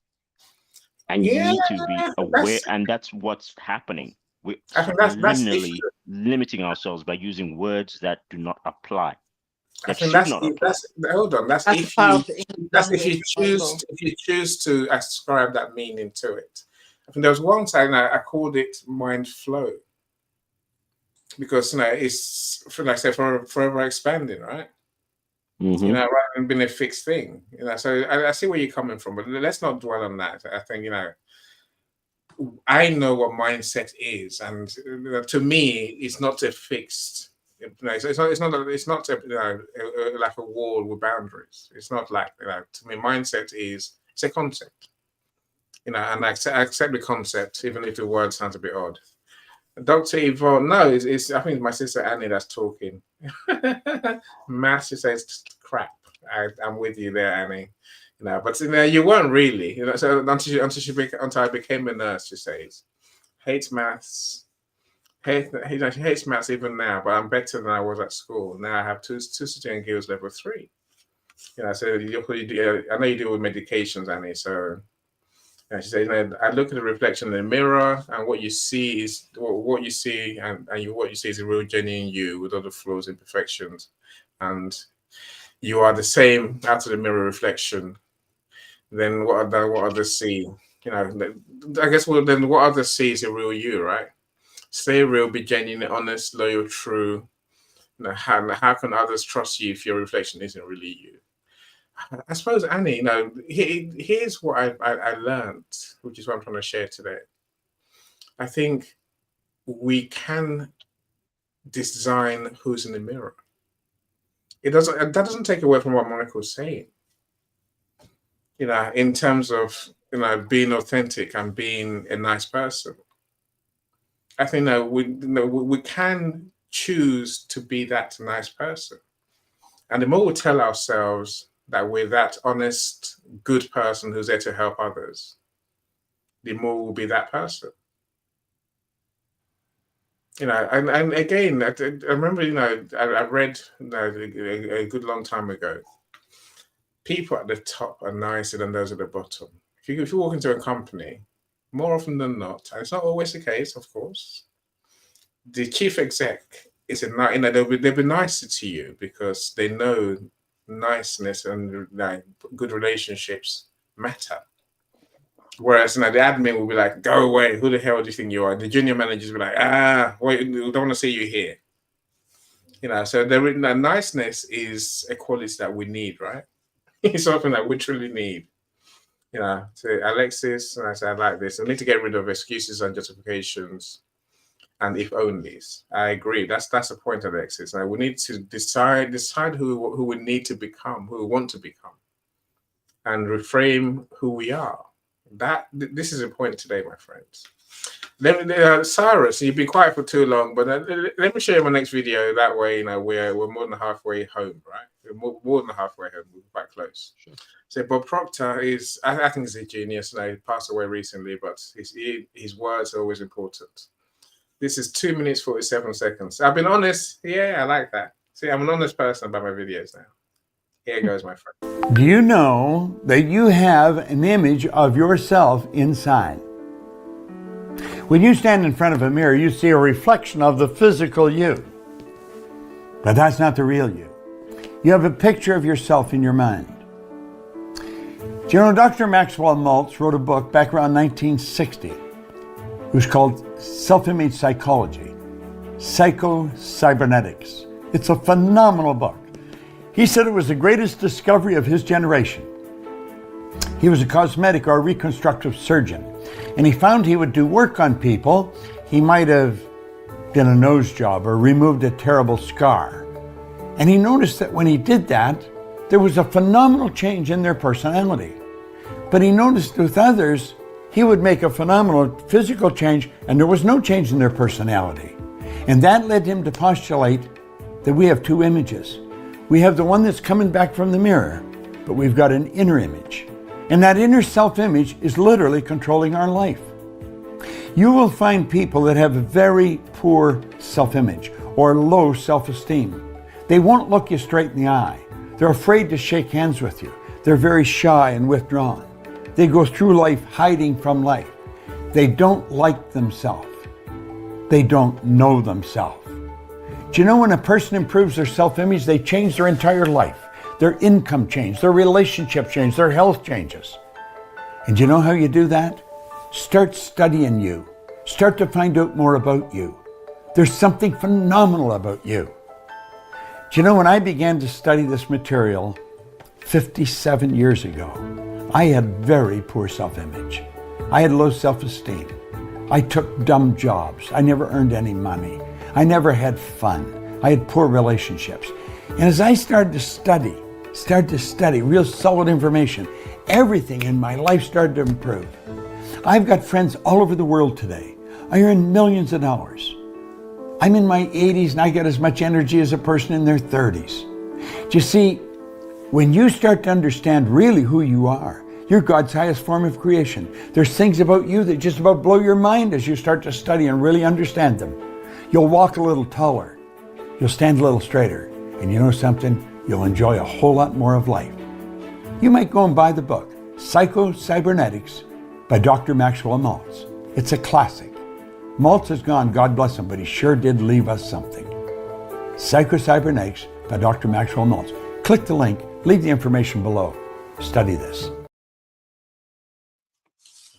and you need to be aware, and that's what's happening. We're subliminally limiting ourselves by using words that do not apply. Hold on. That's if you choose to ascribe that meaning to it. I think there was one time I called it mind flow, because it's, like I said, forever expanding, right? Mm-hmm. Rather than being a fixed thing. So I see where you're coming from, but let's not dwell on that. I think I know what mindset is, and to me, it's not a fixed. It's not like a wall with boundaries. It's not like to me, mindset it's a concept. And I accept the concept, even if the word sounds a bit odd. Dr. Yvonne, no, I think it's my sister Annie that's talking. Math, she says crap. I'm with you there, Annie. But you weren't really. So until I became a nurse, she says, hates maths. She hates maths even now, but I'm better than I was at school. Now I have two sitting Guilds level 3. So I know you deal with medications, Annie. So she says, I look at the reflection in the mirror, and what you see is what you see, and what you see is a real genuine you with all the flaws, imperfections, and you are the same out of the mirror reflection. Then what others see, I guess. Well, then what others see is a real you, right? Stay real, be genuine, honest, loyal, true. How can others trust you if your reflection isn't really you? I suppose, Annie, here's what I learned, which is what I'm trying to share today. I think we can design who's in the mirror. That doesn't take away from what Monica was saying. In terms of being authentic and being a nice person. I think we can choose to be that nice person, and the more we tell ourselves that we're that honest, good person who's there to help others, the more we'll be that person. And again, I remember, I read a good long time ago. People at the top are nicer than those at the bottom. If you walk into a company, more often than not, and it's not always the case, of course, the chief exec they'll be nicer to you because they know niceness and good relationships matter. Whereas the admin will be like, go away, who the hell do you think you are? The junior managers will be like, wait, we don't want to see you here. So the niceness is a quality that we need, right? It's something that we truly need. To Alexis, and I said, I like this. I need to get rid of excuses and justifications and if onlys. I agree. That's the point, Alexis. We need to decide who we need to become, who we want to become, and reframe who we are. This is a point today, my friends. Cyrus, you've been quiet for too long, but let me show you my next video. That way, we're more than halfway home, right? We're more than halfway home. We're quite close. Sure. So Bob Proctor is, I think he's a genius. He passed away recently, but his words are always important. This is 2 minutes, 47 seconds. I've been honest. Yeah, I like that. See, I'm an honest person about my videos now. Here goes, my friend. Do you know that you have an image of yourself inside? When you stand in front of a mirror, you see a reflection of the physical you. But that's not the real you. You have a picture of yourself in your mind. Do you know Dr. Maxwell Maltz wrote a book back around 1960? It was called Self-Image Psychology, Psycho-Cybernetics. It's a phenomenal book. He said it was the greatest discovery of his generation. He was a cosmetic or reconstructive surgeon, and he found he would do work on people. He might have done a nose job or removed a terrible scar. And he noticed that when he did that, there was a phenomenal change in their personality. But he noticed with others, he would make a phenomenal physical change and there was no change in their personality. And that led him to postulate that we have two images. We have the one that's coming back from the mirror, but we've got an inner image. And that inner self-image is literally controlling our life. You will find people that have a very poor self-image or low self-esteem. They won't look you straight in the eye. They're afraid to shake hands with you. They're very shy and withdrawn. They go through life hiding from life. They don't like themselves. They don't know themselves. Do you know when a person improves their self-image, they change their entire life. Their income changes, their relationship changes, their health changes. And do you know how you do that? Start studying you. Start to find out more about you. There's something phenomenal about you. Do you know when I began to study this material 57 years ago, I had very poor self-image. I had low self-esteem. I took dumb jobs. I never earned any money. I never had fun. I had poor relationships. And as I started to study real solid information, everything in my life started to improve. I've got friends all over the world today. I earn millions of dollars. I'm in my 80s and I got as much energy as a person in their 30s. Do you see, when you start to understand really who you are, you're God's highest form of creation. There's things about you that just about blow your mind as you start to study and really understand them. You'll walk a little taller. You'll stand a little straighter. And you know something? You'll enjoy a whole lot more of life. You might go and buy the book, Psycho-Cybernetics by Dr. Maxwell Maltz. It's a classic. Maltz is gone, God bless him, but he sure did leave us something. Psycho-Cybernetics by Dr. Maxwell Maltz. Click the link, leave the information below. Study this.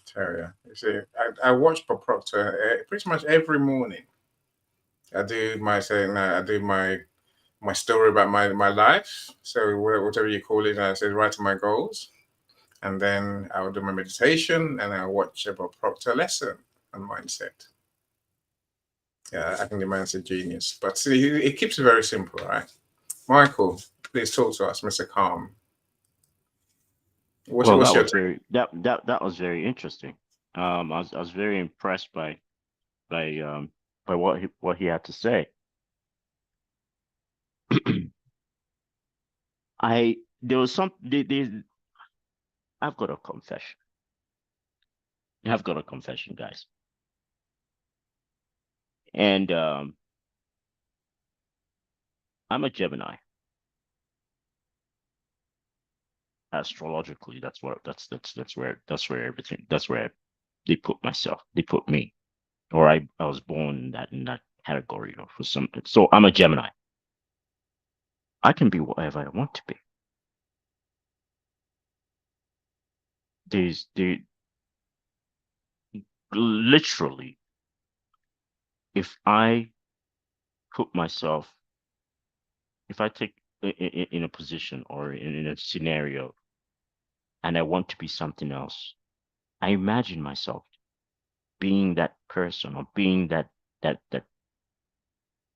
Terrier. You see, I watch Bob Proctor pretty much every morning. I do my story about my life. So whatever you call it, I say writing my goals, and then I'll do my meditation, and I'll watch a Bob Proctor lesson on mindset. Yeah, I think the man's a genius. But see, it keeps it very simple, right? Michael, please talk to us, Mr. Calm. What's your take? That was very interesting. I was very impressed by what he had to say. I've got a confession. I've got a confession, guys. And I'm a Gemini. Astrologically, that's where they put me, or I was born in that category, for something. So I'm a Gemini. I can be whatever I want to be. Literally, if I take in a position or in a scenario and I want to be something else, I imagine myself being that person or being that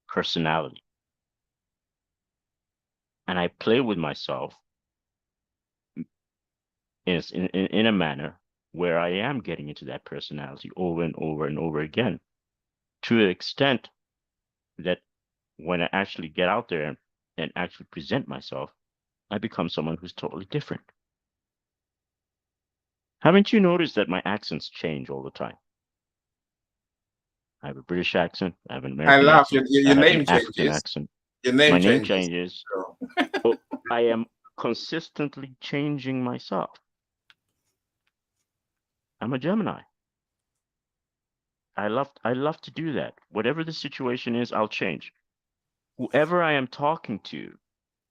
personality. And I play with myself in a manner where I am getting into that personality over and over and over again, to the extent that when I actually get out there and actually present myself, I become someone who's totally different. Haven't you noticed that my accents change all the time? I have a British accent, I have an American I laugh. accent, Your name changes. accent. Your name My changes. name changes. So I am consistently changing myself. I'm a Gemini. I love to do that. Whatever the situation is, I'll change. whoever I am talking to,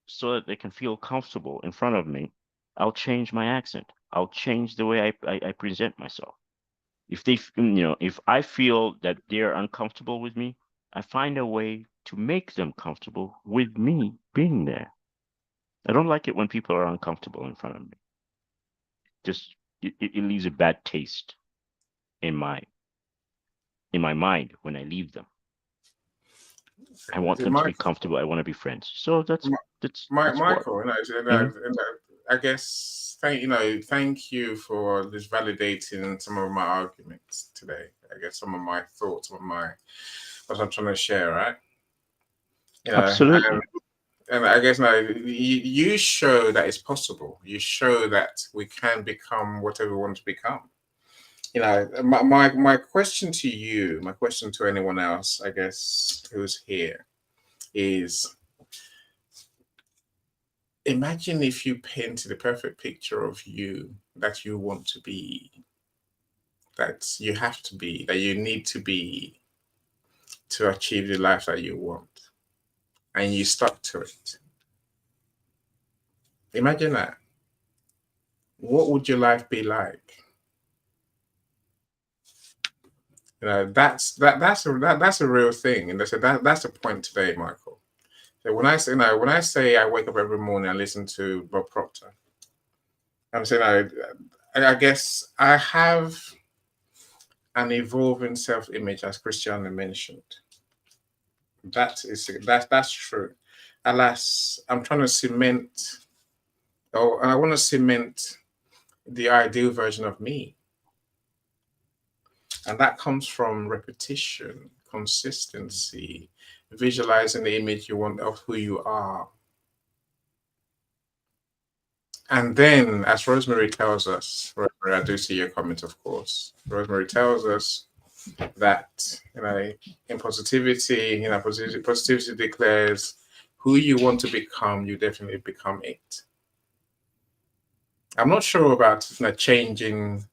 so that they can feel comfortable in front of me, I'll change my accent. I'll change the way I present myself. If they, if I feel that they're uncomfortable with me, I find a way to make them comfortable with me being there. I don't like it when people are uncomfortable in front of me. Just it leaves a bad taste in my mind when I leave them. I want them to be comfortable. I want to be friends. So that's Michael. I guess thank you for just validating some of my arguments today. I guess some of my thoughts, what I'm trying to share, right? Absolutely. And I guess now you show that it's possible. You show that we can become whatever we want to become. My question to you, my question to anyone else, I guess, who's here, is imagine if you painted a perfect picture of you that you want to be, that you have to be, that you need to be to achieve the life that you want, and you stuck to it. Imagine that. What would your life be like? That's a real thing, and that's the point today, Michael. So when I say I wake up every morning and listen to Bob Proctor, I'm saying I guess I have an evolving self-image, as Christiana mentioned. That's true. Alas, I'm trying to cement, I want to cement the ideal version of me. And that comes from repetition, consistency, visualizing the image you want of who you are. And then, as Rosemary tells us, Rosemary, I do see your comment, of course. Rosemary tells us that, in positivity, positivity declares who you want to become, you definitely become it. I'm not sure about changing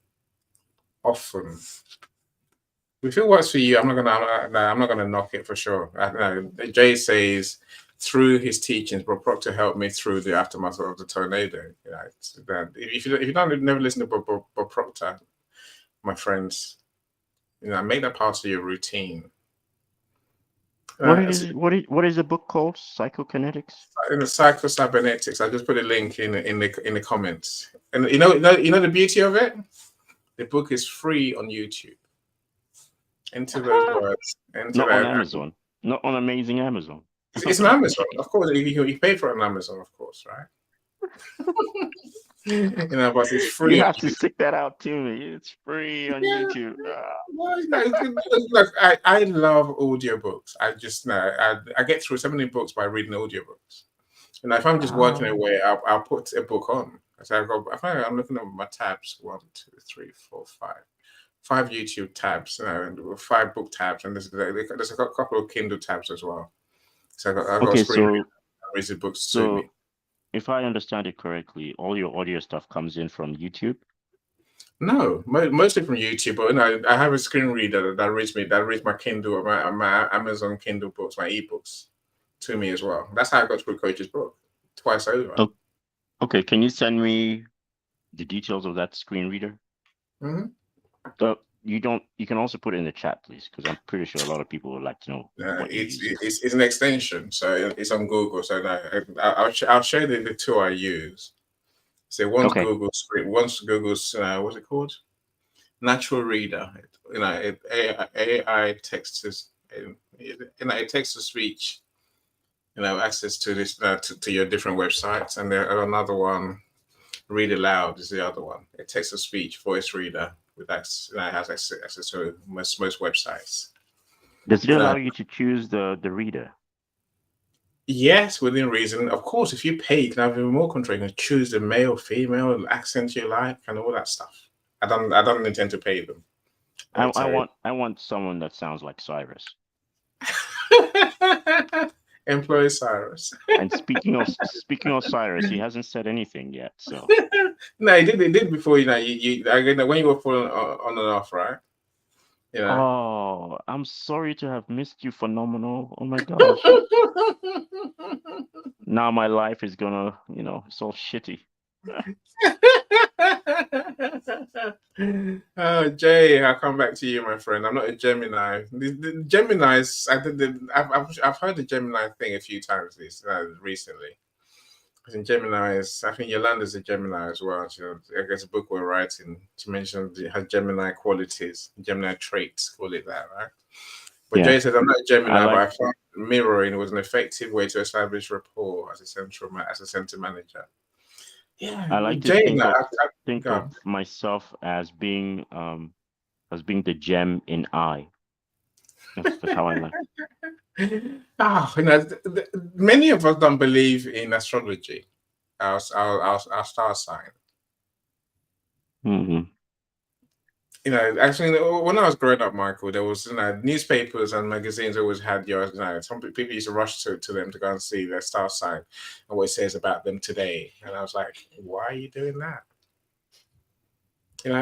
often. If it works for you, I'm not gonna knock it for sure. Jay says through his teachings, Bob Proctor helped me through the aftermath of the tornado. If you don't never listen to Bob Proctor, my friends, make that part of your routine. What is the book called? Psychokinetics? In the Psycho-Cybernetics. I just put a link in the comments. And you know the beauty of it? The book is free on YouTube. Into those words. Not on Amazon. Not on Amazing Amazon. It's an Amazon, of course. You pay for it on Amazon, of course, right? But it's free. You have to stick that out to me. It's free on YouTube. Look, I love audiobooks. I get through so many books by reading audiobooks. And if I'm just working away, I'll put a book on. So I'm looking at my tabs. 1, 2, 3, 4, 5 YouTube tabs, and 5 book tabs, and there's a couple of Kindle tabs as well. So I've got screen read books to me. If I understand it correctly, all your audio stuff comes in from YouTube? No, mostly from YouTube, but I have a screen reader that reads my Kindle, my Amazon Kindle books, my ebooks to me as well. That's how I got through Coach's book twice over. Oh, okay, can you send me the details of that screen reader? Mm-hmm. You can also put it in the chat, please, because I'm pretty sure a lot of people would like to know. It's an extension, so it's on Google. So I'll show you the two I use. So one's Google's what's it called? Natural Reader. AI text it text to speech. Access to this to your different websites, and there another one. Read Aloud is the other one. It text to speech voice reader with has access to most websites. Does it allow you to choose the reader? Yes, within reason. Of course, if you pay, you can have even more control. You can choose the male, female, accent you like, and all that stuff. I don't intend to pay them. I want someone that sounds like Cyrus. Employee Cyrus. And speaking of Cyrus, he hasn't said anything yet. So no, he did before. When you were falling on and off, right? You know. Oh, I'm sorry to have missed you, phenomenal. Oh my gosh. Now my life is gonna, it's all shitty. Oh, Jay, I'll come back to you, my friend. I'm not a Gemini. The Geminis, I've heard the Gemini thing a few times recently. In Gemini's, I think Yolanda's a Gemini as well. I guess a book we're writing, she mentioned her Gemini qualities, Gemini traits, call it that, right? But Yeah. Jay says, I'm not a Gemini, like- but I found mirroring was an effective way to establish rapport as a center manager. Yeah, I like to Jay, think go on. of myself as being the gem in I. That's how I like. Many of us don't believe in astrology, our star sign. Mm-hmm. Actually, when I was growing up, Michael, there was newspapers and magazines always had some people used to rush to them to go and see their star sign and what it says about them today. And I was like, why are you doing that?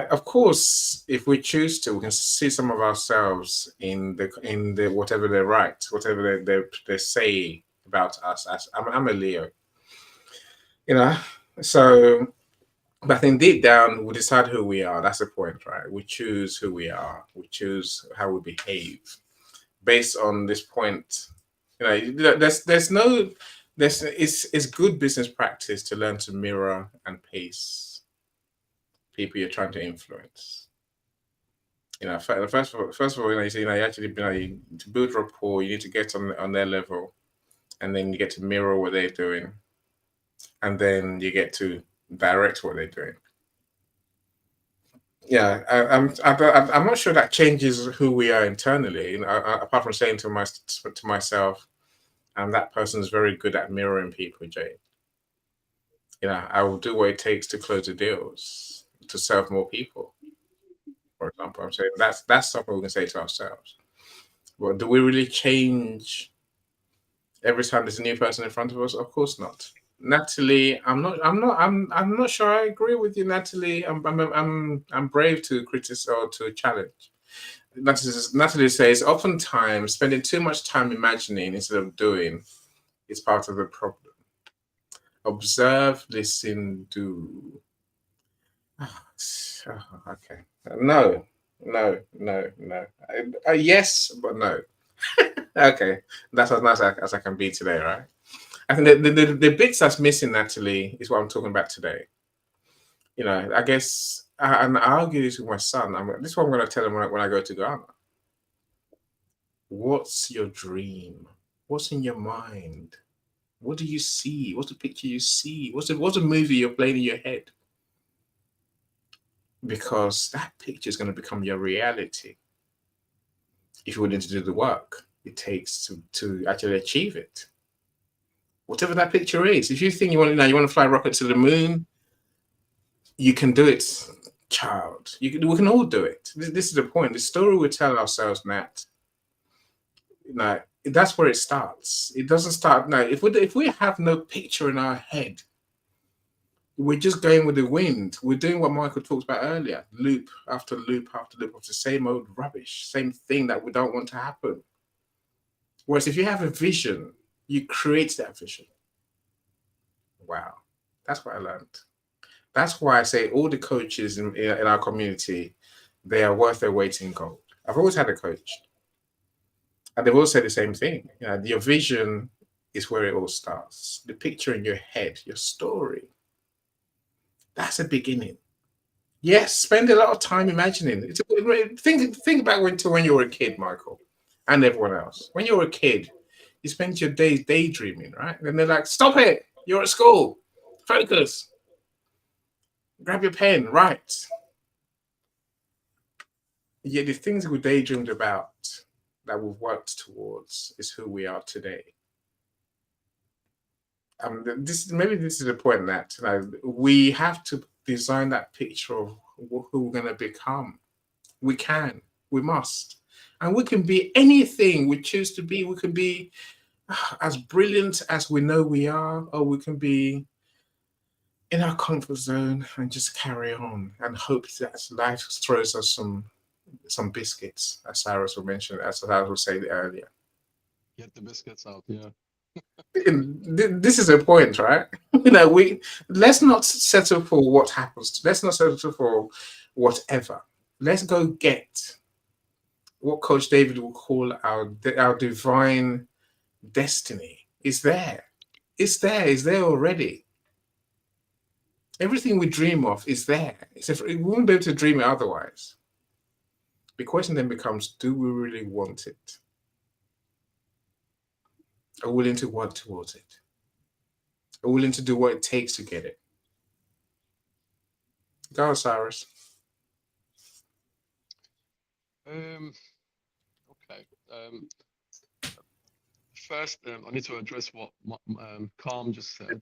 Of course, if we choose to, we can see some of ourselves in the whatever they write, whatever they say about us. I'm a Leo, so. But I think deep down, we decide who we are. That's the point, right? We choose who we are. We choose how we behave based on this point. It's good business practice to learn to mirror and pace people you're trying to influence. First of all, you actually to build rapport, you need to get on their level, and then you get to mirror what they're doing, and then you get to direct what they're doing. Yeah, I'm not sure that changes who we are internally. Apart from saying to myself, that person's very good at mirroring people, Jay. I will do what it takes to close the deals, to serve more people. For example, I'm saying that's something we can say to ourselves. But do we really change every time there's a new person in front of us? Of course not. Natalie, I'm not sure I agree with you, Natalie. I'm brave to criticize or to challenge. Natalie says, oftentimes spending too much time imagining instead of doing is part of the problem. Observe, listen, do. Okay. No. Yes, but no. Okay, that's as nice as I can be today, right? I think the bits that's missing, Natalie, is what I'm talking about today. I guess, and I argue this with my son. This is what I'm going to tell him when I go to Ghana. What's your dream? What's in your mind? What do you see? What's the picture you see? What's the movie you're playing in your head? Because that picture is going to become your reality if you're willing to do the work it takes to actually achieve it. Whatever that picture is. If you think you want to fly a rocket to the moon, you can do it, child. We can all do it. This is the point. The story we tell ourselves, Nat, that's where it starts. It doesn't start now. If we have no picture in our head, we're just going with the wind. We're doing what Michael talked about earlier, loop after loop after loop of the same old rubbish, same thing that we don't want to happen. Whereas if you have a vision, you create that vision. Wow, that's what I learned. That's why I say all the coaches in our community, they are worth their weight in gold. I've always had a coach, and they've all said the same thing. Your vision is where it all starts. The picture in your head, your story. That's a beginning. Yes, spend a lot of time imagining. Think back when you were a kid, Michael, and everyone else. When you were a kid, you spent your days daydreaming, right? And they're like, stop it. You're at school. Focus. Grab your pen. Write. Yet the things we daydreamed about that we've worked towards is who we are today. This is the point that we have to design that picture of who we're going to become. We can. We must. And we can be anything we choose to be. We can be as brilliant as we know we are, or we can be in our comfort zone and just carry on and hope that life throws us some some biscuits, as Cyrus will mention, as Cyrus will say earlier. Get the biscuits out. Yeah. This is a point, right? We let's not settle for what happens. Let's not settle for whatever. Let's go get what Coach David will call our divine destiny. Is there. It's there. It's there already. Everything we dream of is there. We won't be able to dream it otherwise. The question then becomes, do we really want it? Are we willing to work towards it? Are we willing to do what it takes to get it? Go on, Cyrus. Okay. First, I need to address what Calm just said.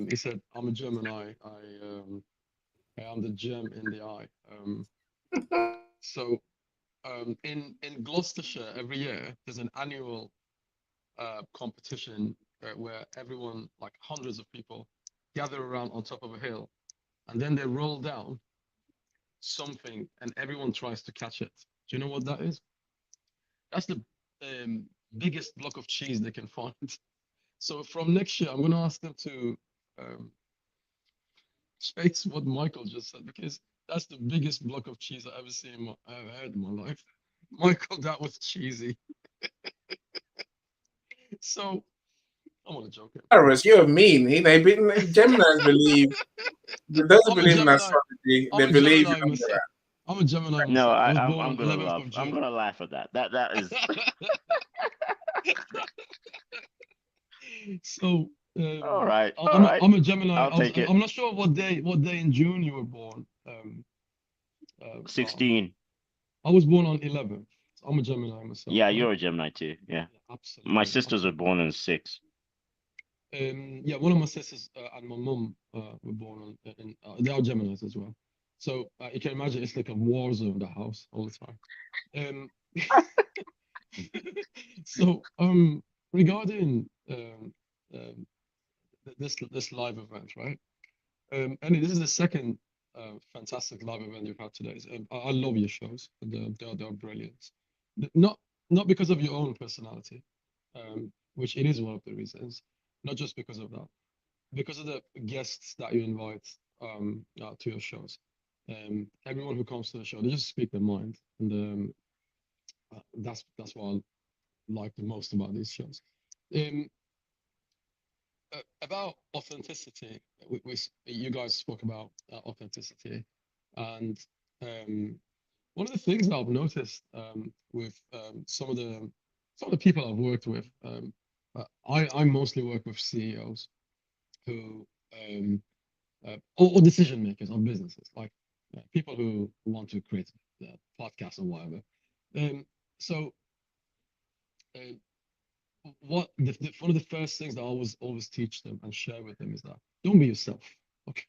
He said, "I'm a Gemini. I am the gem in the eye." So, in Gloucestershire every year, there's an annual competition where everyone, like hundreds of people, gather around on top of a hill, and then they roll down something, and everyone tries to catch it. Do you know what that is? That's the biggest block of cheese they can find. So from next year, I'm going to ask them to space what Michael just said, because that's the biggest block of cheese I've ever seen. I've heard in my life. Michael, that was cheesy. So I'm only joking. Cyrus, you're mean. Geminis believe. Those who I'm a believe in Gemini. astrology, I'm they a believe Gemini in myself. I'm a Gemini myself. No, I was I'm born on gonna 11th laugh. of June. I'm gonna laugh at that. That is. So All right. I'm a Gemini. I'll take it. I'm not sure what day in June you were born. 16. I was born on 11th. I'm a Gemini myself. Yeah, right? you're a Gemini too. Yeah. Absolutely. My sisters were born in 6. Yeah, one of my sisters and my mum were born on. They are Geminis as well. So you can imagine it's like a war zone in the house all the time. So regarding this live event, right? And this is the second fantastic live event you've had today. I love your shows. They're brilliant. Not because of your own personality, which it is one of the reasons. Not just because of that, because of the guests that you invite to your shows. Everyone who comes to the show, they just speak their mind, and that's what I like the most about these shows. About authenticity, you guys spoke about authenticity, and one of the things that I've noticed with some of the people I've worked with, I mostly work with CEOs who or decision makers of businesses, like people who want to create podcasts or whatever. So what one of the first things that I always teach them and share with them is that don't be yourself. Okay.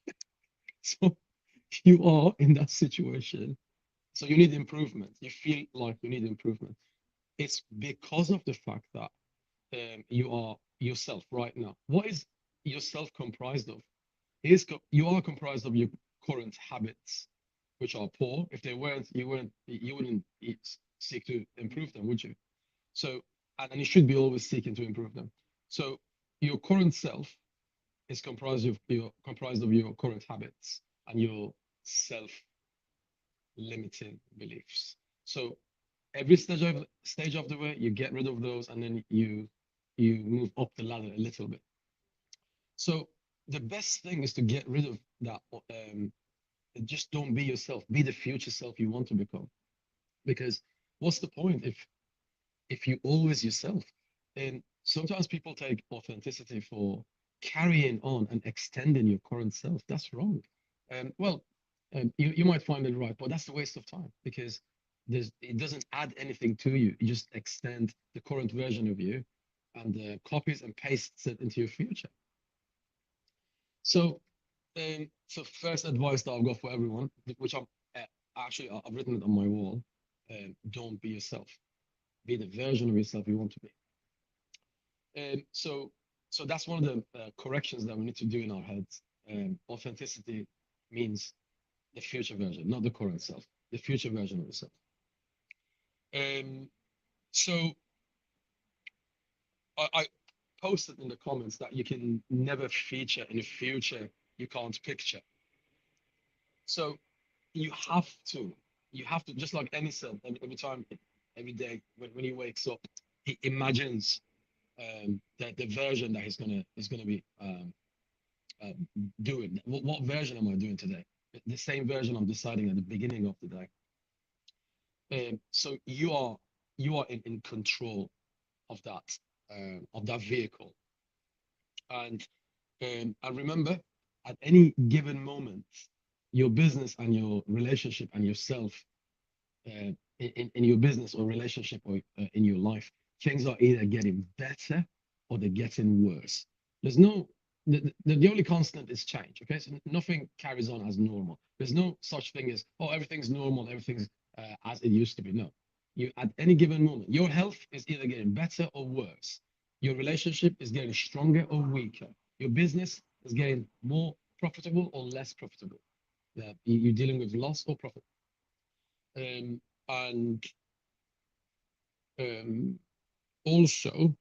So you are in that situation, so you need improvement. You feel like you need improvement. It's because of the fact that you are yourself right now. What is yourself comprised of? You are comprised of your current habits, which are poor. If they weren't, you wouldn't seek to improve them, would you? So, and you should be always seeking to improve them. So, your current self is comprised of your current habits and your self-limiting beliefs. So, every stage of the way, you get rid of those, and then you move up the ladder a little bit. So the best thing is to get rid of that. Just don't be yourself. Be the future self you want to become. Because what's the point if you always yourself? And sometimes people take authenticity for carrying on and extending your current self. That's wrong. You might find it right, but that's a waste of time, because it doesn't add anything to you. You just extend the current version of you and copies and pastes it into your future. So first advice that I've got for everyone, which I've written it on my wall: don't be yourself. Be the version of yourself you want to be. So that's one of the corrections that we need to do in our heads. Authenticity means the future version, not the current self, the future version of yourself. So I posted in the comments that you can never feature in the future you can't picture. So you have to, just like any cell, every time, every day when he wakes up, he imagines the version that he's gonna be doing. What version am I doing today? The same version I'm deciding at the beginning of the day. So you are in control of that vehicle, and remember, at any given moment, your business and your relationship and yourself, in your business or relationship or in your life, things are either getting better or they're getting worse. There's no the only constant is change. Okay, so nothing carries on as normal. There's no such thing as, oh, everything's normal, everything's as it used to be. No, you, at any given moment, your health is either getting better or worse. Your relationship is getting stronger or weaker. Your business is getting more profitable or less profitable. You're dealing with loss or profit. And also,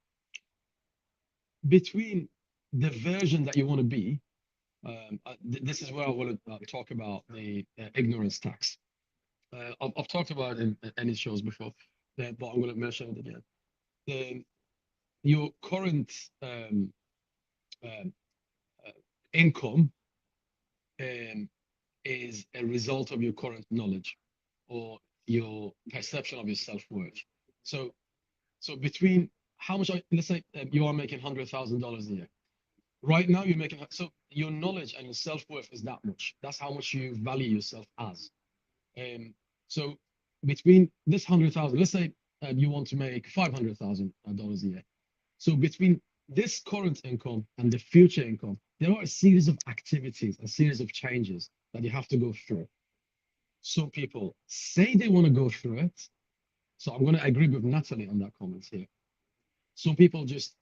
between the version that you want to be, this is where I want to talk about the ignorance tax. I've talked about it in any shows before, but I'm going to mention it again. Your current income is a result of your current knowledge or your perception of your self-worth. So between how much, let's say you are making $100,000 a year. Right now, you're making, so your knowledge and your self-worth is that much. That's how much you value yourself as. So between this 100,000, let's say you want to make $500,000 a year. So between this current income and the future income, there are a series of activities, a series of changes that you have to go through. Some people say they want to go through it. So I'm going to agree with Natalie on that comment here. Some people just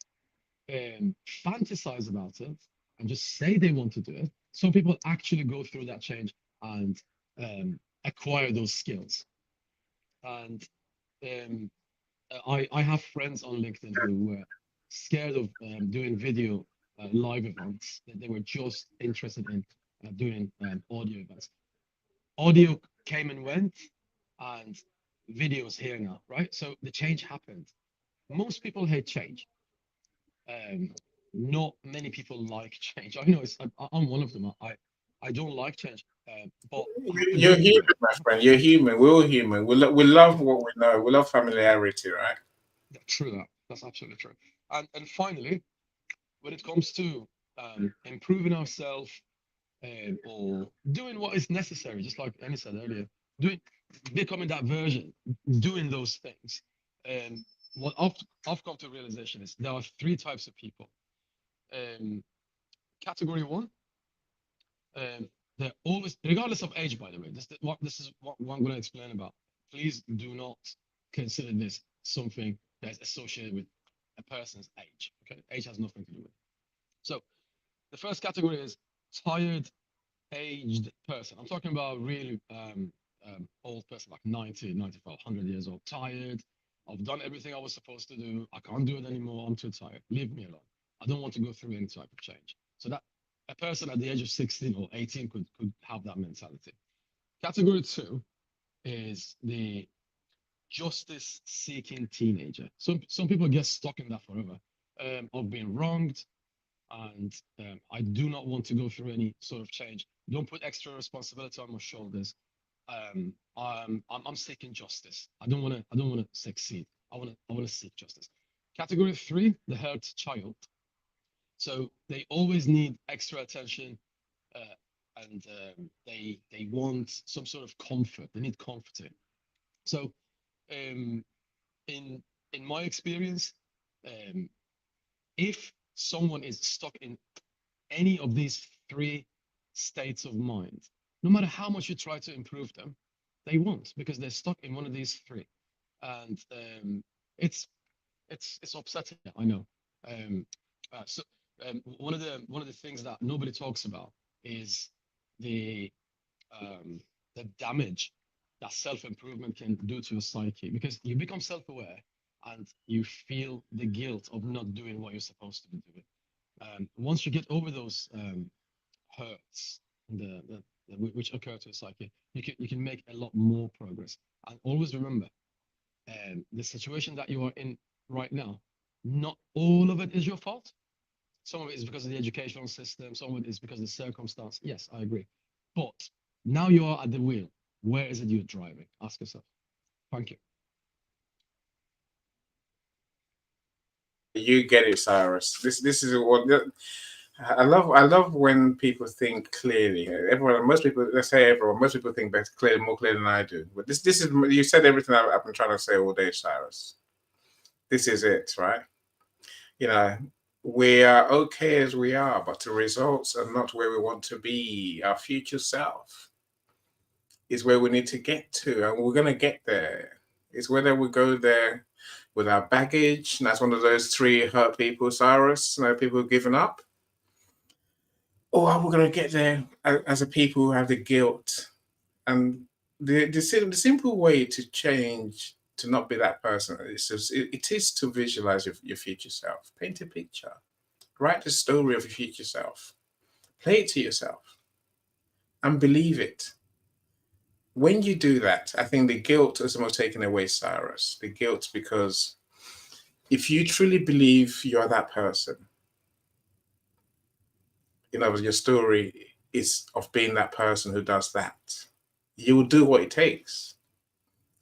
fantasize about it and just say they want to do it. Some people actually go through that change and acquire those skills. And I have friends on LinkedIn who were scared of doing video live events. They were just interested in doing audio events. Audio came and went, and video's here now, right? So the change happened. Most people hate change. Not many people like change. I know I'm one of them. I don't like change. But you're human, my friend. You're human. We're all human. We love what we know. We love familiarity, right? True. That's absolutely true. And finally, when it comes to improving ourselves or doing what is necessary, just like Annie said earlier, becoming that version, doing those things. What I've come to realization is there are three types of people. Category one, they're always, regardless of age, by the way, this is what I'm going to explain about. Please do not consider this something that's associated with a person's age. Okay, age has nothing to do with it. So the first category is tired, aged person. I'm talking about really old person, like 90, 95, 100 years old, tired. I've done everything I was supposed to do. I can't do it anymore. I'm too tired. Leave me alone. I don't want to go through any type of change. So that a person at the age of 16 or 18 could have that mentality. Category two is the justice-seeking teenager. Some people get stuck in that forever, of being wronged, and I do not want to go through any sort of change. Don't put extra responsibility on my shoulders. I'm seeking justice. I don't want to succeed. I want to seek justice. Category three, the hurt child. So they always need extra attention, and they want some sort of comfort. They need comforting. So, in my experience, if someone is stuck in any of these three states of mind, no matter how much you try to improve them, they won't, because they're stuck in one of these three, and it's upsetting. I know. So one of the things that nobody talks about is the the damage that self-improvement can do to your psyche, because you become self-aware and you feel the guilt of not doing what you're supposed to be doing. Once you get over those hurts which occur to your psyche, you can make a lot more progress. And always remember, the situation that you are in right now, not all of it is your fault. Some of it is because of the educational system. Some of it is because of the circumstance. Yes, I agree. But now you are at the wheel. Where is it you're driving? Ask yourself. Thank you. You get it, Cyrus. This is what I love when people think clearly. Most people think better, clearly, more clearly than I do. But this is, you said everything I've been trying to say all day, Cyrus. This is it, right? You know, we are okay as we are, but the results are not where we want to be. Our future self is where we need to get to, and we're going to get there. It's whether we go there with our baggage, and that's one of those 3 hurt people, Cyrus, people who've given up, or are we going to get there as a people who have the guilt? And the simple way to change, to not be that person, it is to visualize your future self. Paint a picture. Write the story of your future self. Play it to yourself and believe it. When you do that, I think the guilt is almost taken away, Cyrus. The guilt, because if you truly believe you are that person, your story is of being that person who does that, you will do what it takes.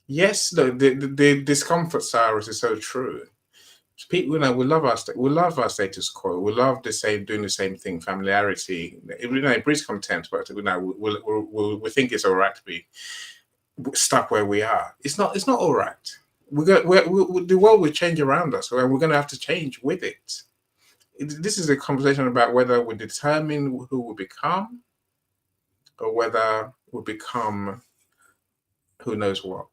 Yes, the discomfort, Cyrus, is so true. People, we love our status quo. We love doing the same thing, familiarity. It breeds contempt, but we think it's all right to be stuck where we are. It's not all right. The world will change around us, and we're going to have to change with it. This is a conversation about whether we determine who we become, or whether we become who knows what.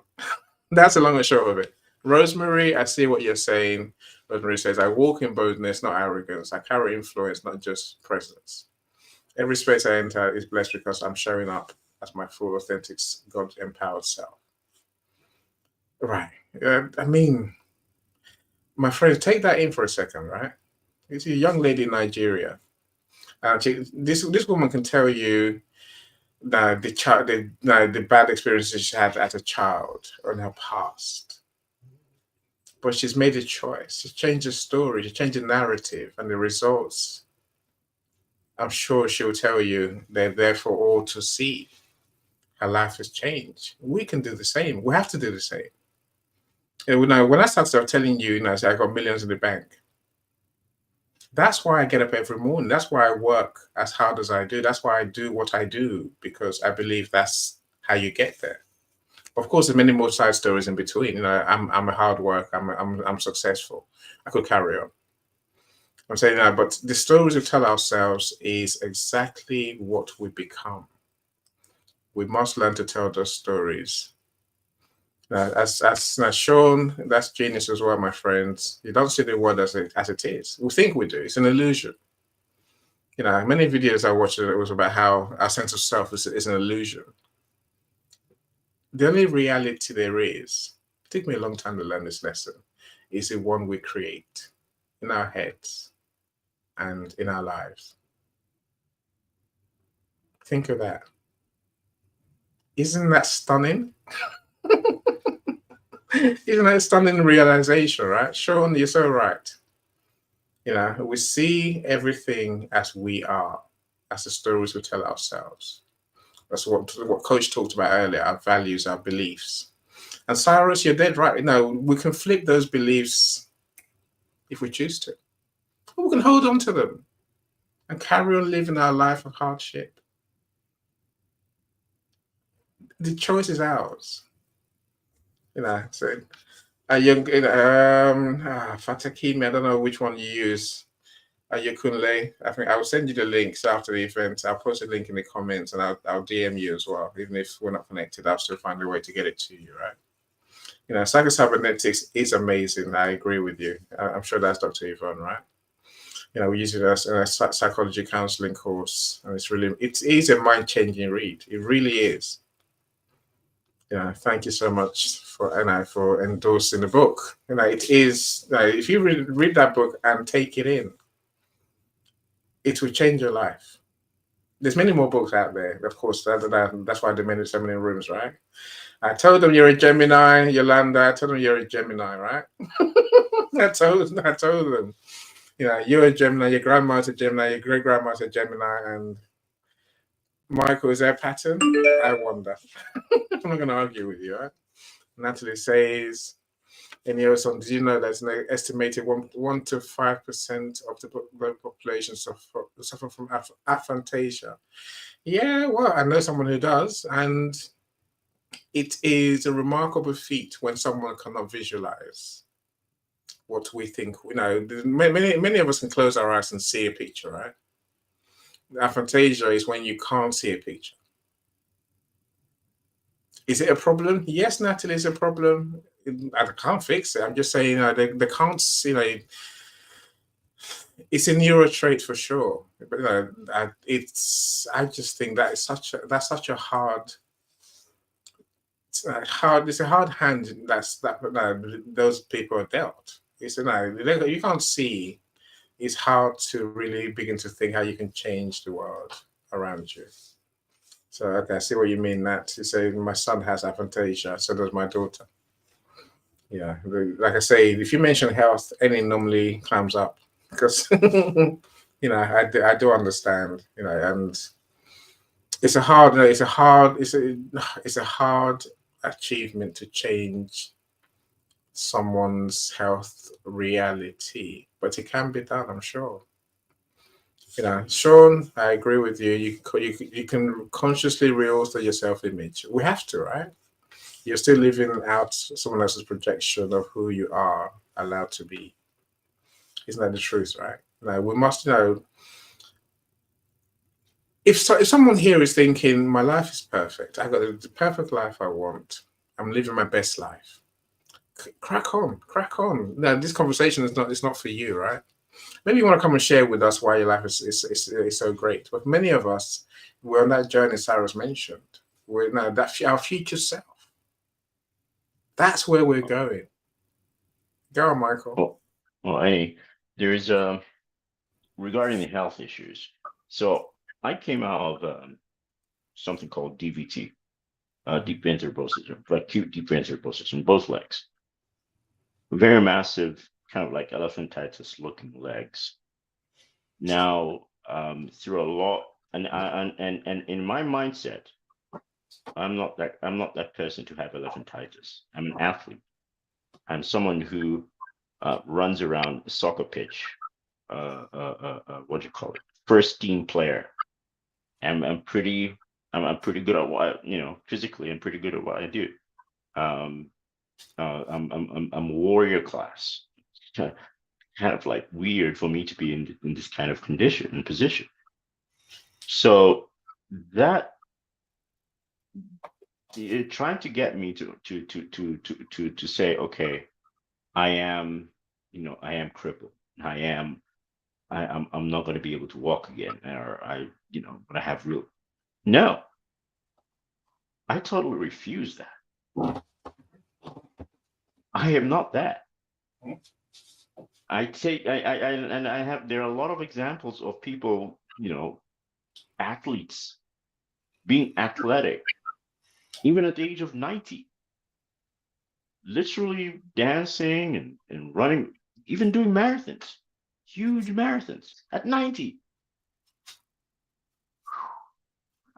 That's the long and short of it. Rosemary, I see what you're saying. Rosemary says, I walk in boldness, not arrogance. I carry influence, not just presence. Every space I enter is blessed because I'm showing up as my full, authentic, God-empowered self. Right. I mean, my friends, take that in for a second, right? It's a young lady in Nigeria. This woman can tell you that the bad experiences she had as a child or in her past. But she's made a choice. She's changed the story. She changed the narrative, and the results, I'm sure she'll tell you, they're there for all to see. Her life has changed. We can do the same. We have to do the same. And when I started telling you, I got millions in the bank. That's why I get up every morning. That's why I work as hard as I do. That's why I do what I do, because I believe that's how you get there. Of course, there's many more side stories in between. I'm a hard worker. I'm successful. I could carry on. I'm saying that, but the stories we tell ourselves is exactly what we become. We must learn to tell those stories. As Sean, that's genius as well, my friends. You don't see the world as it is. We think we do. It's an illusion. Many videos I watched, it was about how our sense of self is an illusion. The only reality there is, it took me a long time to learn this lesson, is the one we create in our heads and in our lives. Think of that. Isn't that stunning? Isn't that a stunning realization, right? Sean, you're so right. We see everything as we are, as the stories we tell ourselves. That's what Coach talked about earlier, our values, our beliefs. And Cyrus, you're dead right. We can flip those beliefs if we choose to. Or we can hold on to them and carry on living our life of hardship. The choice is ours. So Fatakimi, I don't know which one you use. Ayekunle, I think I'll send you the links after the event. I'll post a link in the comments, and I'll DM you as well. Even if we're not connected, I'll still find a way to get it to you, right? Psycho-cybernetics is amazing. I agree with you. I'm sure that's Dr. Yvonne, right? We use it as a psychology counseling course, and it is a mind-changing read. It really is. Thank you so much for endorsing the book. It is. If you read that book and take it in, it will change your life. There's many more books out there, of course. That's why there are so many rooms, right? I told them you're a Gemini, Yolanda. I told them you're a Gemini, right? I told them. You're a Gemini, your grandma's a Gemini, your great grandma's a Gemini, and Michael, is there a pattern? I wonder. I'm not going to argue with you, right? Natalie says, in Yoson, did you know there's an estimated 1 to 5% of the global population suffer from aphantasia? Yeah, well, I know someone who does, and it is a remarkable feat when someone cannot visualize what we think. Many of us can close our eyes and see a picture, right? Aphantasia is when you can't see a picture. Is it a problem? Yes, Natalie, it's a problem. I can't fix it. I'm just saying, they can't, it's a neuro trait for sure. But I just think that is such a hard. It's a hard hand that those people are dealt. You can't see. It's hard to really begin to think how you can change the world around you. So, okay, I see what you mean, Nat. You say, my son has aphantasia, so does my daughter. Yeah, like I say, if you mention health, any normally climbs up because, I do understand, and it's a hard achievement to change someone's health reality, but it can be done, I'm sure. Sean, I agree with you. You can consciously realter your self-image. We have to, right? You're still living out someone else's projection of who you are allowed to be. Isn't that the truth, right? We must know. If someone here is thinking, my life is perfect, I got the perfect life I want, I'm living my best life. Crack on. Now, this conversation is not for you, right? Maybe you want to come and share with us why your life is so great. But many of us, we're on that journey Sarah's mentioned. We're now our future self. That's where we're going. Go on, Michael. Well, there is regarding the health issues. So I came out of something called DVT, deep vein thrombosis, acute deep vein thrombosis in both legs. Very massive, kind of like elephantitis looking legs. Now, through a lot, and in my mindset, I'm not that person to have elephantitis. I'm an athlete. I'm someone who runs around a soccer pitch. What do you call it? First team player. I'm pretty good at what physically. I'm pretty good at what I do. I'm warrior class. Kind of like weird for me to be in this kind of condition and position. So that you're trying to get me to say, okay, I am crippled. I'm not going to be able to walk again, or when I have real. No, I totally refuse that. I am not that. There are a lot of examples of people, athletes being athletic, even at the age of 90, literally dancing and running, even doing marathons, huge marathons at 90.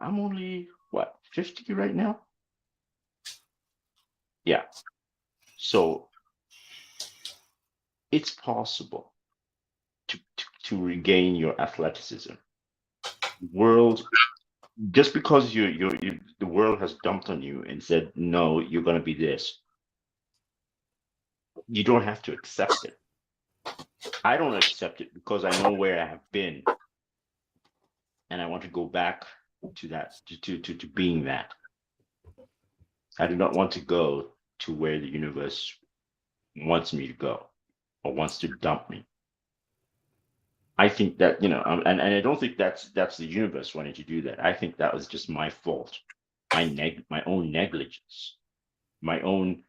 I'm only, 50 right now? Yeah. So it's possible to regain your athleticism. Just because the world has dumped on you and said, no, you're going to be this, you don't have to accept it. I don't accept it because I know where I have been, and I want to go back to that, to being that. I do not want to go to where the universe wants me to go or wants to dump me. I think that, and I don't think that's the universe wanting to do that. I think that was just my fault, my own negligence, my own.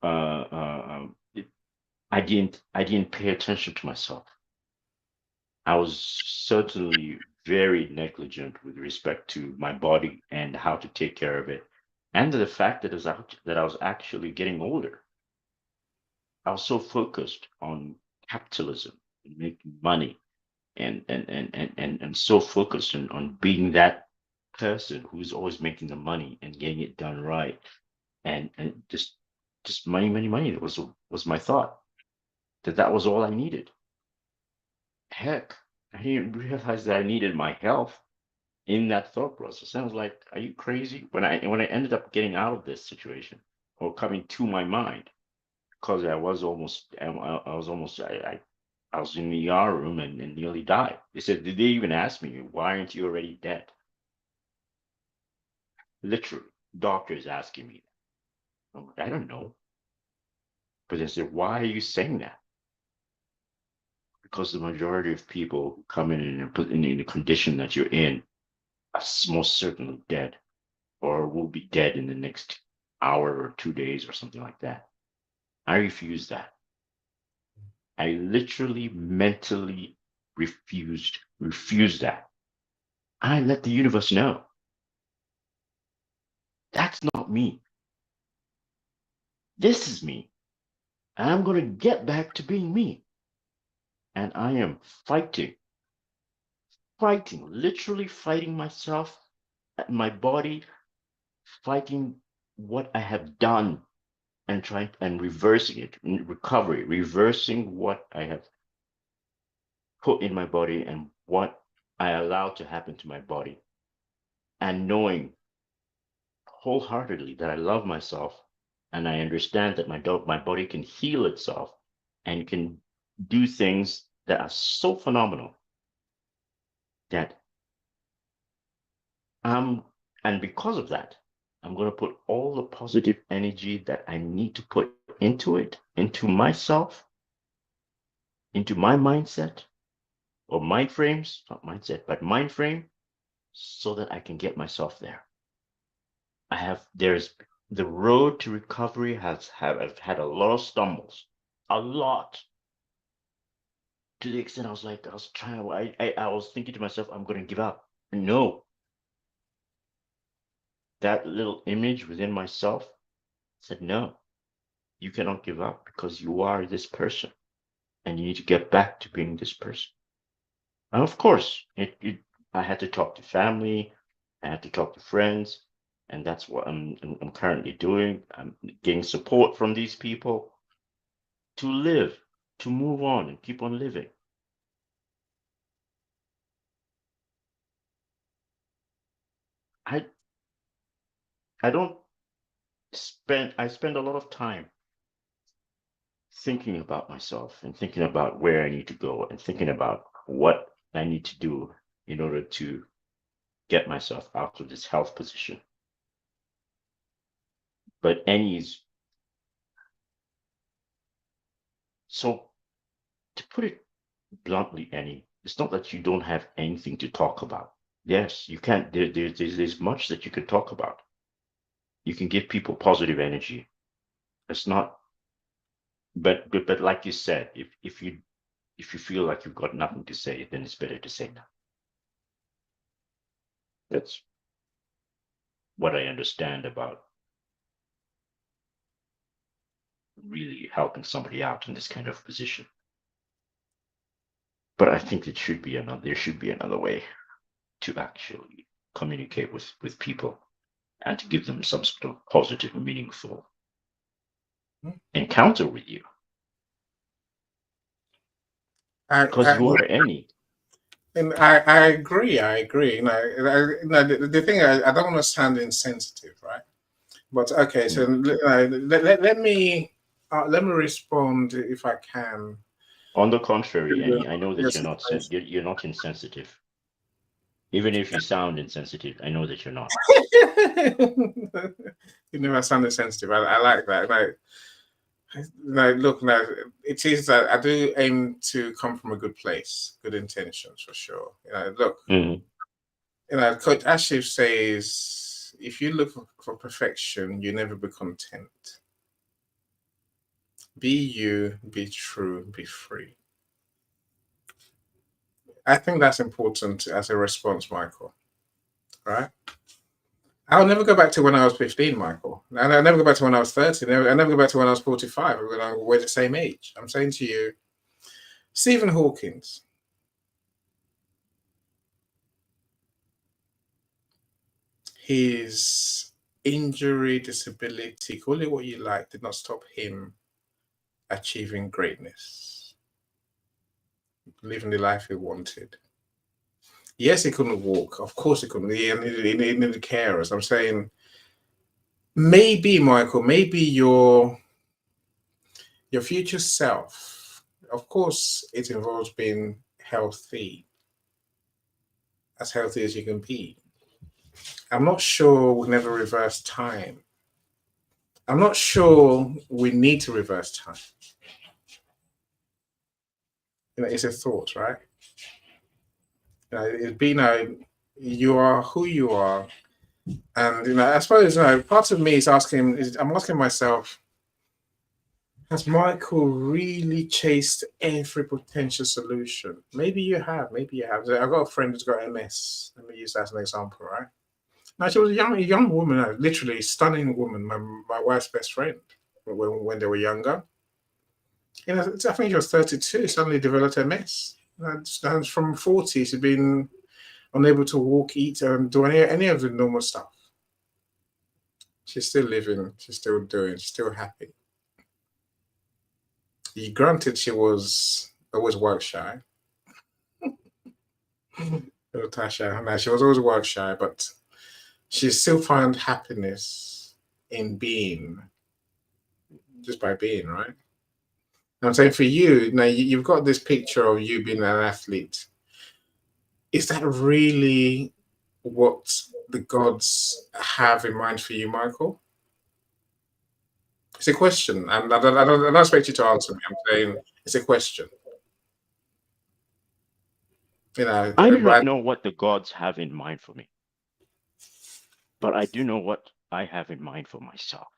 I didn't pay attention to myself. I was certainly very negligent with respect to my body and how to take care of it, and the fact that I was actually getting older. I was so focused on capitalism, making money, and so focused on being that person who's always making the money and getting it done right, and just money, money, money. That was my thought, that was all I needed. Heck, I didn't realize that I needed my health in that thought process. I was like, are you crazy? When I ended up getting out of this situation, or coming to my mind, because I was almost I was in the ER room and nearly died. They said, did they even ask me, why aren't you already dead? Literally, doctors asking me that. I'm like, I don't know. But they said, why are you saying that? Because the majority of people who come in the condition that you're in are most certainly dead, or will be dead in the next hour or 2 days or something like that. I refuse that. I literally mentally refused that. I let the universe know. That's not me. This is me. And I'm going to get back to being me. And I am fighting, literally fighting myself, my body, fighting what I have done, and trying and reversing it, in recovery, reversing what I have put in my body and what I allowed to happen to my body, and knowing wholeheartedly that I love myself, and I understand that my body can heal itself and can do things that are so phenomenal that and because of that, I'm going to put all the positive energy that I need to put into it, into myself, into my mindset, or mind frames, not mindset, but mind frame, so that I can get myself there. There's the road to recovery I've had a lot of stumbles, a lot. To the extent I was thinking to myself, I'm going to give up. No. That little image within myself said, no, you cannot give up, because you are this person and you need to get back to being this person. And of course, I had to talk to family, I had to talk to friends, and that's what I'm currently doing. I'm getting support from these people to live, to move on and keep on living. I spend a lot of time thinking about myself and thinking about where I need to go and thinking about what I need to do in order to get myself out of this health position. But so to put it bluntly, Annie, it's not that you don't have anything to talk about. Yes, you can. There's much that you can talk about. You can give people positive energy. It's not, but like you said, if you feel like you've got nothing to say, then it's better to say nothing. That's what I understand about really helping somebody out in this kind of position. But I think there should be another way to actually communicate with people and to give them some sort of positive and meaningful encounter with you. Because you are any. And I agree. You know, the thing, I don't want to sound insensitive, right? But okay, so let me respond if I can. On the contrary, Annie, I know that you're not insensitive. Even if you sound insensitive, I know that you're not. You never sounded sensitive. I like that. Like, No, look, no, it is that I do aim to come from a good place, good intentions for sure. Look, Mhm. Coach Ashif says, if you look for perfection, you never be content. Be you, be true, be free. I think that's important as a response, Michael. Right? I'll never go back to when I was 15, Michael. And I'll never go back to when I was 30. I'll never go back to when I was 45, when we're the same age. I'm saying to you, Stephen Hawkins, his injury, disability, call it what you like, did not stop him achieving greatness, living the life he wanted. Yes, he couldn't walk. Of course he couldn't. He needed carers. I'm saying, maybe, Michael, maybe your future self, of course, it involves being healthy, as healthy as you can be. I'm not sure we'll never reverse time. I'm not sure we need to reverse time. It's a thought, right? It's been you are who you are, and I suppose part of me is I'm asking myself, has Michael really chased every potential solution? Maybe you have. I've got a friend who's got MS. Let me use that as an example, right? Now, she was a young woman, literally stunning woman, my wife's best friend when they were younger. I think she was 32, suddenly developed MS. And from 40, she's been unable to walk, eat, and do any of the normal stuff. She's still living, she's still doing, she's still happy. Granted, she was always work shy. Tasha, she was always work shy, but she still found happiness in being, just by being, right? I'm saying for you, now you've got this picture of you being an athlete. Is that really what the gods have in mind for you, Michael? It's a question, and I don't expect you to answer me. I'm saying it's a question. I do not know what the gods have in mind for me, but I do know what I have in mind for myself.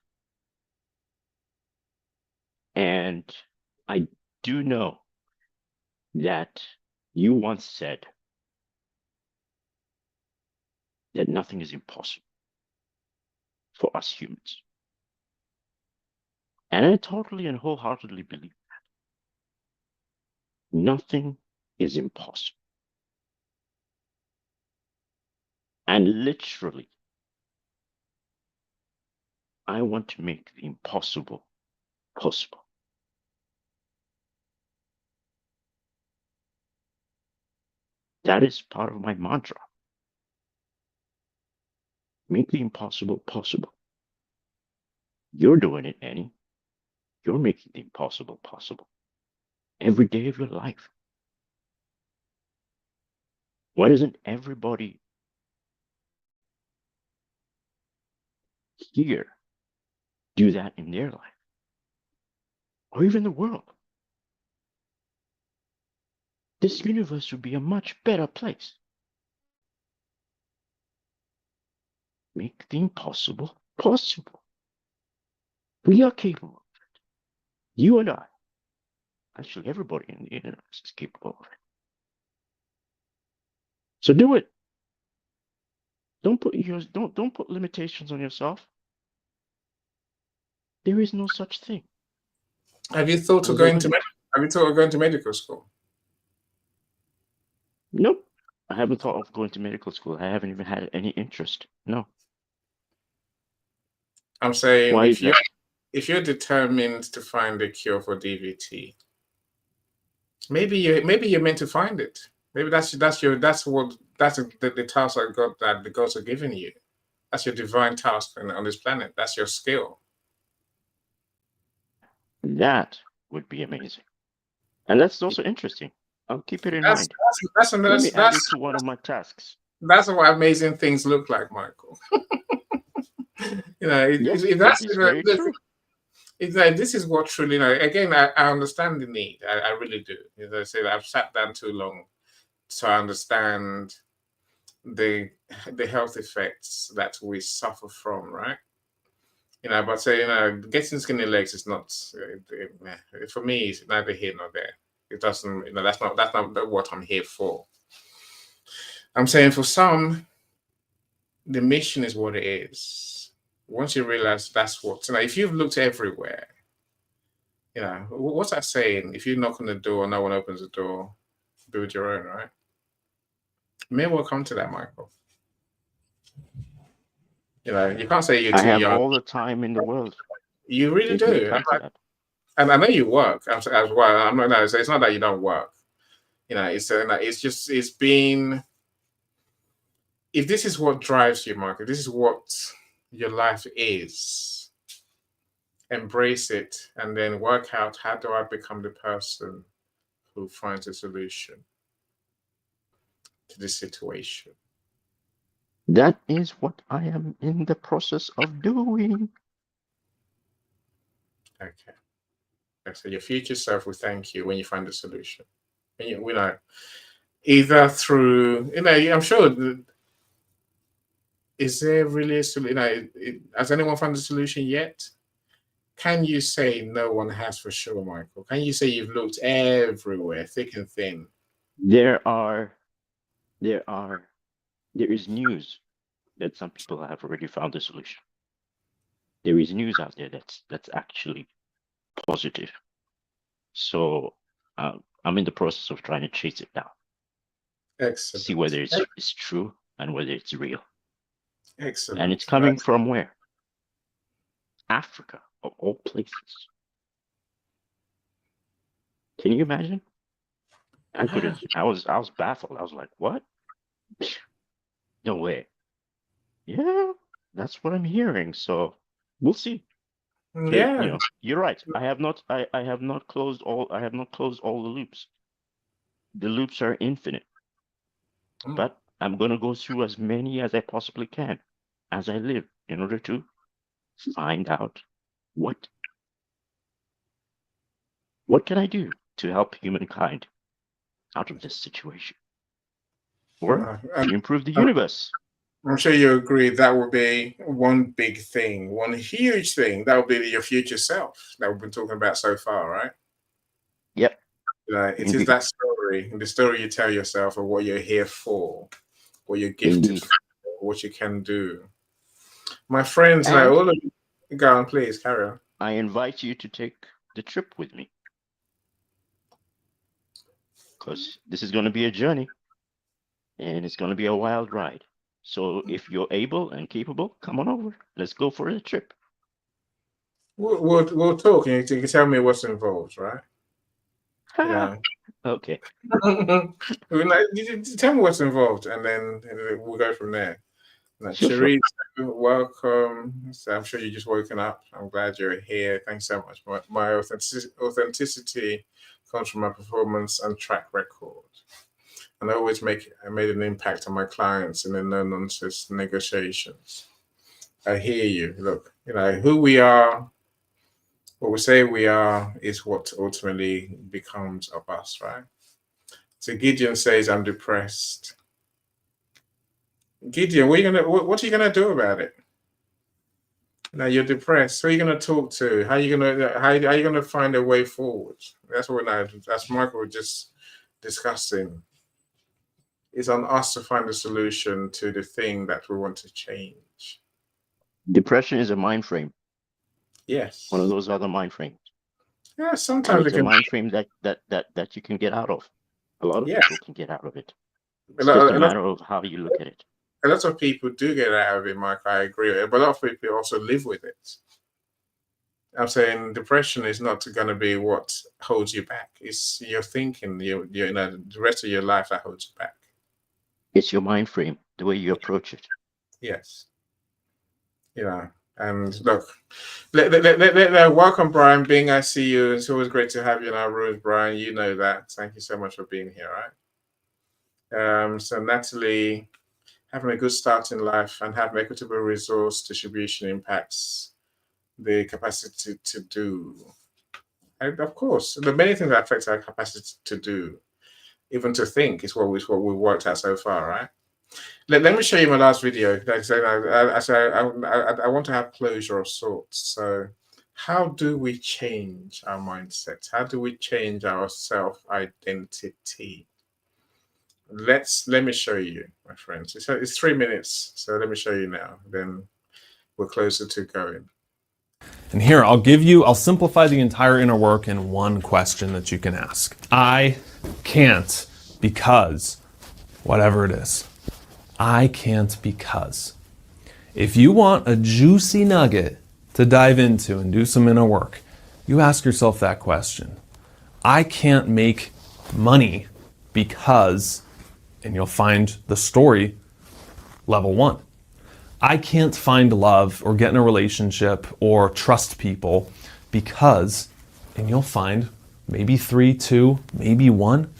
And I do know that you once said that nothing is impossible for us humans. And I totally and wholeheartedly believe that. Nothing is impossible. And literally, I want to make the impossible possible. That is part of my mantra. Make the impossible possible. You're doing it, Annie. You're making the impossible possible every day of your life. Why doesn't everybody here do that in their life? Or even the world? This universe would be a much better place. Make the impossible possible. We are capable of it. You and I. Actually, everybody in the universe is capable of it. So do it. Don't put limitations on yourself. There is no such thing. Have you thought of going to medical school? Nope. I haven't thought of going to medical school. I haven't even had any interest. No. I'm saying, Why if you're determined to find a cure for DVT, maybe you're meant to find it. Maybe that's the task that the gods are giving you. That's your divine task on this planet. That's your skill. That would be amazing. And that's also interesting. I'll keep it in mind. Let me add it to one of my tasks. That's what amazing things look like, Michael. Yes, that is very true. It's like this is what truly. Again, I understand the need. I really do. As I said, I've sat down too long to understand the health effects that we suffer from, right? But say, getting skinny legs is not for me. It's neither here nor there. It doesn't. That's not what I'm here for. I'm saying for some, the mission is what it is. Once you realize that's what, if you've looked everywhere, what's that saying? If you knock on the door, no one opens the door, build your own, right? May well come to that, Michael. You can't say you're I too have young. all the time in the world. You really It may do. come to that. And I know you work as well. I'm not. No, it's not that you don't work. It's been. If this is what drives you, Michael, this is what your life is. Embrace it and then work out, how do I become the person who finds a solution to this situation? That is what I am in the process of doing. Okay. So your future self will thank you when you find a solution. And either through, I'm sure. Is there really a solution? Has anyone found a solution yet? Can you say no one has for sure, Michael? Can you say you've looked everywhere, thick and thin? There is news that some people have already found a solution. There is news out there that's actually positive. So I'm in the process of trying to chase it down. Excellent. See whether it's true and whether it's real. Excellent. And it's coming from where? Africa, of all places. Can you imagine? I couldn't. I was baffled. I was like, what? No way. Yeah, that's what I'm hearing. So we'll see. Yeah. You're right. I have not closed all the loops. The loops are infinite. But I'm gonna go through as many as I possibly can as I live in order to find out what can I do to help humankind out of this situation or to improve the universe. I'm sure you agree that would be one big thing, one huge thing. That would be your future self that we've been talking about so far, right? Yep. It is that story, the story you tell yourself of what you're here for, what you're gifted for, what you can do. My friends, all of you, go on, please, carry on. I invite you to take the trip with me. Because this is going to be a journey. And it's going to be a wild ride. So if you're able and capable, come on over. Let's go for a trip. We'll talk. You can tell me what's involved, right? Yeah. Okay. Tell me what's involved, and then we'll go from there. Cherise, welcome. So I'm sure you're just woken up. I'm glad you're here. Thanks so much. My authenticity comes from my performance and track record. And I always made an impact on my clients in the no-nonsense negotiations. I hear you. Look, who we are, what we say we are, is what ultimately becomes of us, right? So Gideon says, I'm depressed. Gideon, what are you gonna do about it? Now you're depressed. Who are you gonna talk to? How are you gonna find a way forward? That's Michael was just discussing. It's on us to find a solution to the thing that we want to change. Depression is a mind frame. Yes. One of those other mind frames. Yeah, sometimes it's a mind frame that you can get out of. A lot of people can get out of it. It's just a matter of how you look at it. A lot of people do get out of it, Mike. I agree with it. But a lot of people also live with it. I'm saying depression is not going to be what holds you back. It's your thinking, the rest of your life that holds you back. It's your mind frame, the way you approach it. Yes. And look, welcome, Brian Bing. I see you. It's always great to have you in our rooms, Brian. You know that. Thank you so much for being here, right? So Natalie, having a good start in life and having equitable resource distribution impacts the capacity to do. And of course, the many things that affect our capacity to do, even to think, is what we've worked out so far, right? Let me show you my last video. Like I said, I want to have closure of sorts. So how do we change our mindset? How do we change our self-identity? Let me show you, my friends. It's 3 minutes, so let me show you now. Then we're closer to going. And here, I'll simplify the entire inner work in one question that you can ask. I can't because whatever it is. I can't because. If you want a juicy nugget to dive into and do some inner work, you ask yourself that question. I can't make money because, and you'll find the story, level 1. I can't find love or get in a relationship or trust people because, and you'll find maybe 3, 2, maybe 1.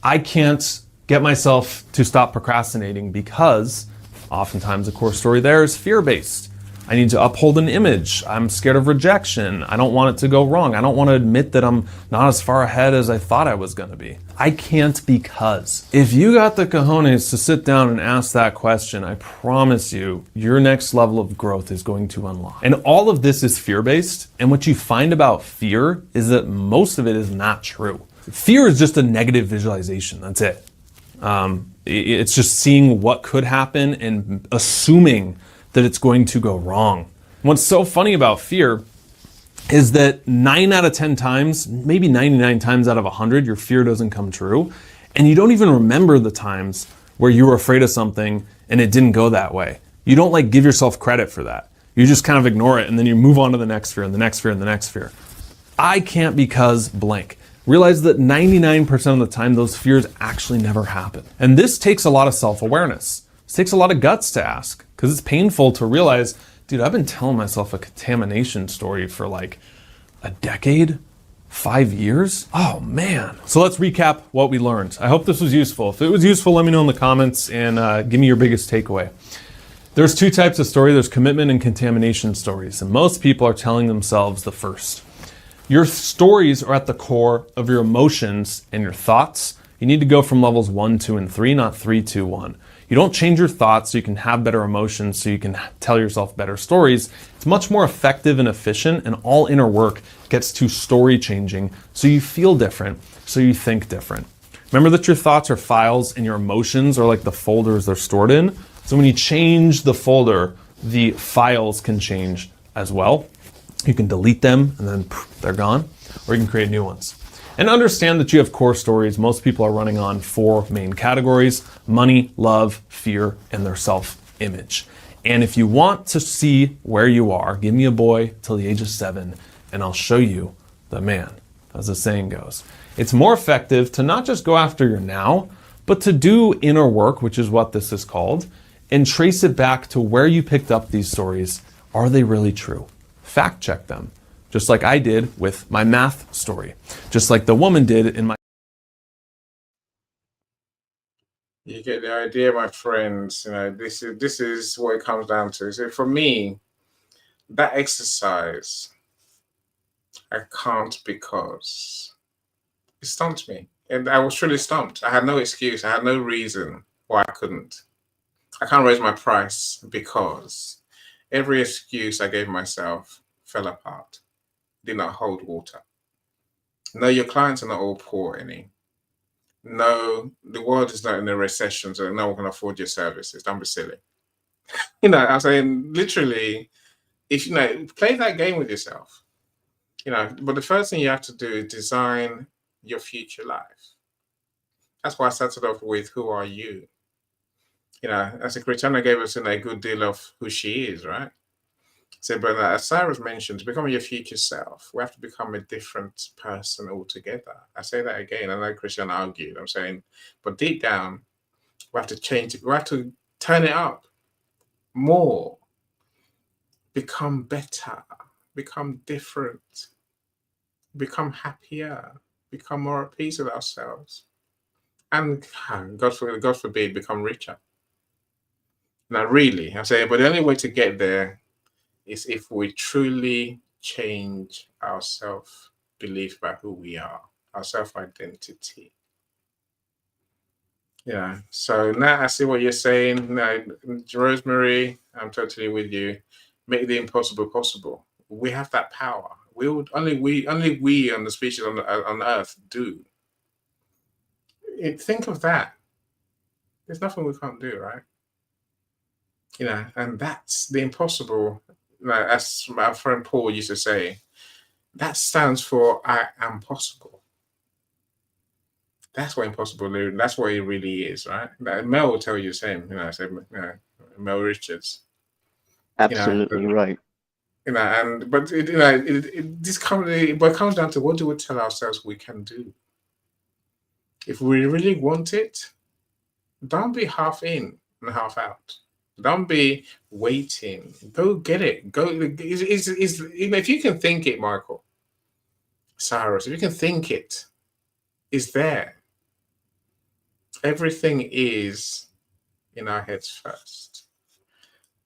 I can't get myself to stop procrastinating because oftentimes the core story there is fear-based. I need to uphold an image. I'm scared of rejection. I don't want it to go wrong. I don't want to admit that I'm not as far ahead as I thought I was going to be. I can't because. If you got the cojones to sit down and ask that question, I promise you, your next level of growth is going to unlock. And all of this is fear-based. And what you find about fear is that most of it is not true. Fear is just a negative visualization. That's it. It's just seeing what could happen and assuming that it's going to go wrong. What's so funny about fear is that 9 out of 10 times, maybe 99 times out of 100, your fear doesn't come true. And you don't even remember the times where you were afraid of something and it didn't go that way. You don't like give yourself credit for that. You just kind of ignore it and then you move on to the next fear and the next fear and the next fear. I can't because blank. Realize that 99% of the time, those fears actually never happen. And this takes a lot of self-awareness. It takes a lot of guts to ask, because it's painful to realize, dude, I've been telling myself a contamination story for like a decade, 5 years. Oh man. So let's recap what we learned. I hope this was useful. If it was useful, let me know in the comments and give me your biggest takeaway. There's 2 types of story. There's commitment and contamination stories. And most people are telling themselves the first. Your stories are at the core of your emotions and your thoughts. You need to go from levels 1, 2, and 3, not 3, 2, 1. You don't change your thoughts so you can have better emotions, so you can tell yourself better stories. It's much more effective and efficient, and all inner work gets to story changing, so you feel different, so you think different. Remember that your thoughts are files and your emotions are like the folders they're stored in. So when you change the folder, the files can change as well. You can delete them and then they're gone, or you can create new ones. And understand that you have core stories. Most people are running on 4 main categories: money, love, fear, and their self-image. And if you want to see where you are, give me a boy till the age of 7 and I'll show you the man, as the saying goes. It's more effective to not just go after your now, but to do inner work, which is what this is called, and trace it back to where you picked up these stories. Are they really true? Fact check them, just like I did with my math story, just like the woman did in my... You get the idea, my friends. You know, this is what it comes down to. So for me, that exercise, I can't because it stumped me. And I was truly stumped. I had no excuse. I had no reason why I couldn't. I can't raise my price because every excuse I gave myself fell apart, did not hold water. No, your clients are not all poor, any. No, the world is not in a recession, so no one can afford your services. Don't be silly. You know, I'm saying literally, if you know, play that game with yourself. You know, but the first thing you have to do is design your future life. That's why I started off with, who are you? You know, as Christiana gave us a good deal of who she is, right? So, but as Cyrus mentioned, to become your future self, we have to become a different person altogether. I say that again. I know Christian argued. I'm saying, but deep down, we have to change it. We have to turn it up more, become better, become different, become happier, become more at peace with ourselves, and God forbid, become richer. Now, really, I'm saying, but the only way to get there is if we truly change our self-belief about who we are, our self-identity. Yeah. So now I see what you're saying. Now, Rosemary, I'm totally with you. Make the impossible possible. We have that power. Only we on the species on Earth do. Think of that. There's nothing we can't do, right? And that's the impossible. As my friend Paul used to say, that stands for I am possible. That's what impossible. That's what it really is, right? Mel will tell you the same. I said, Mel Richards. Absolutely right. But this comes down to, what do we tell ourselves we can do? If we really want it, don't be half in and half out. Don't be waiting. Go get it. Go. If you can think it, Michael, Cyrus, if you can think it, it's there. Everything is in our heads first.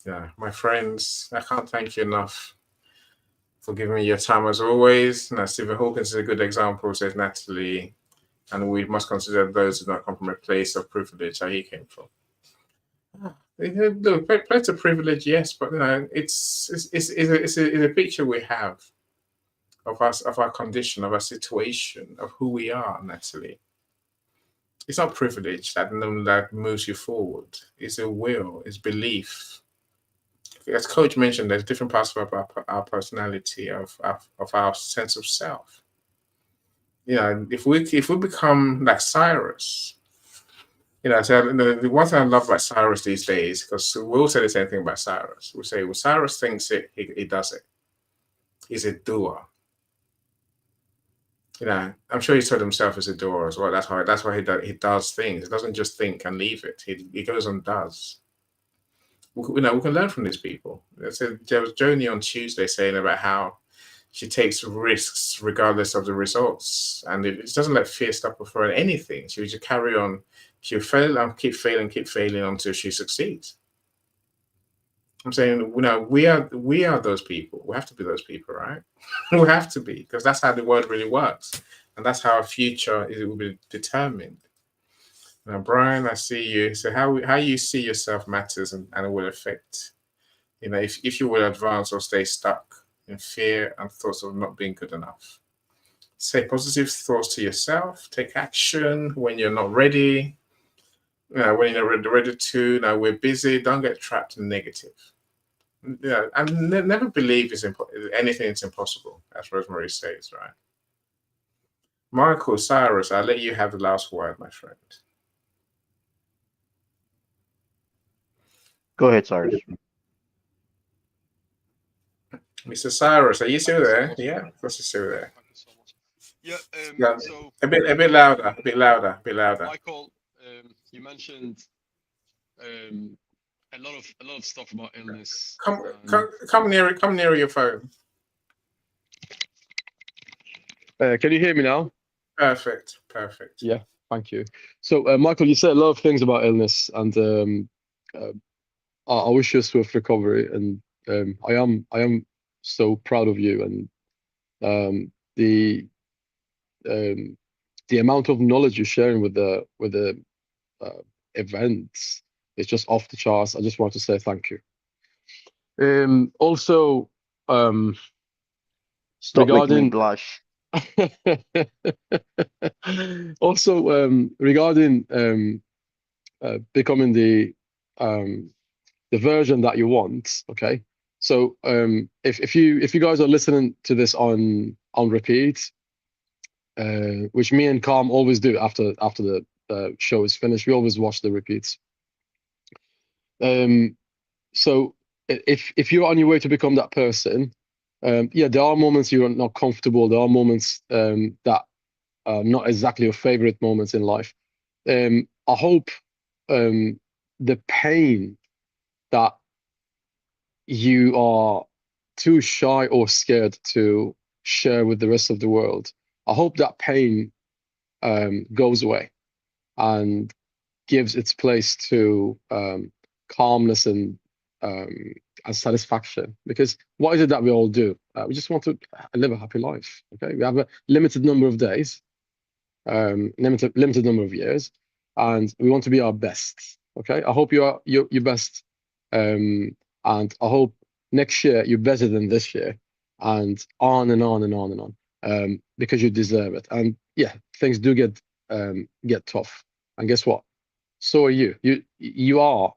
Yeah, my friends, I can't thank you enough for giving me your time as always. Stephen Hawkins is a good example, says Natalie, and we must consider those who do not come from a place of privilege, how he came from. Look, place of privilege, yes, but it's a picture we have of us, of our condition, of our situation, of who we are, Natalie. It's not privilege that moves you forward. It's a will, it's belief. As Coach mentioned, there's different parts of our personality, of our sense of self. If we become like Cyrus, so the one thing I love about Cyrus these days, because we'll say the same thing about Cyrus. We'll say, well, Cyrus thinks it, he does it. He's a doer. I'm sure he's told himself as a doer as well. That's why he does things. He doesn't just think and leave it. He goes and does. We can learn from these people. There was Joni on Tuesday saying about how she takes risks regardless of the results, and it doesn't let fear stop her for anything. She would just carry on. She'll fail and keep failing until she succeeds. I'm saying, we are those people. We have to be those people, right? We have to be, because that's how the world really works, and that's how our future will be determined. Now, Brian, I see you. So how you see yourself matters, and it will affect, if you will advance or stay stuck in fear and thoughts of not being good enough. Say positive thoughts to yourself. Take action when you're not ready. When you're ready to. Now we're busy. Don't get trapped in negative. And never believe anything is impossible, as Rosemary says, right? Michael, Cyrus, I'll let you have the last word, my friend. Go ahead, Cyrus. Mr. Cyrus, are you still there? Yeah, of course you're still there. Thank you so much. Yeah. So a bit louder. Michael, you mentioned a lot of stuff about illness. Come nearer your phone. Can you hear me now? Perfect. Yeah, thank you. So Michael, you said a lot of things about illness, and I wish you a swift recovery, and I am so proud of you, and the amount of knowledge you're sharing with the events is just off the charts. I just want to say thank you. Also, Stop making me regarding blush. also regarding becoming the version that you want. Okay, so if you guys are listening to this on repeat, which me and Calm always do after the show is finished, we always watch the repeats. So if you're on your way to become that person, yeah, there are moments you're not comfortable. There are moments that are not exactly your favorite moments in life. I hope the pain that you are too shy or scared to share with the rest of the world, I hope that pain goes away and gives its place to calmness and and satisfaction. Because what is it that we all do? We just want to live a happy life. Okay, we have a limited number of days, limited number of years, and we want to be our best. Okay, I hope you are your best, and I hope next year you're better than this year, and on and on and on and on, because you deserve it. And yeah, things do get tough, and guess what? So are you. You are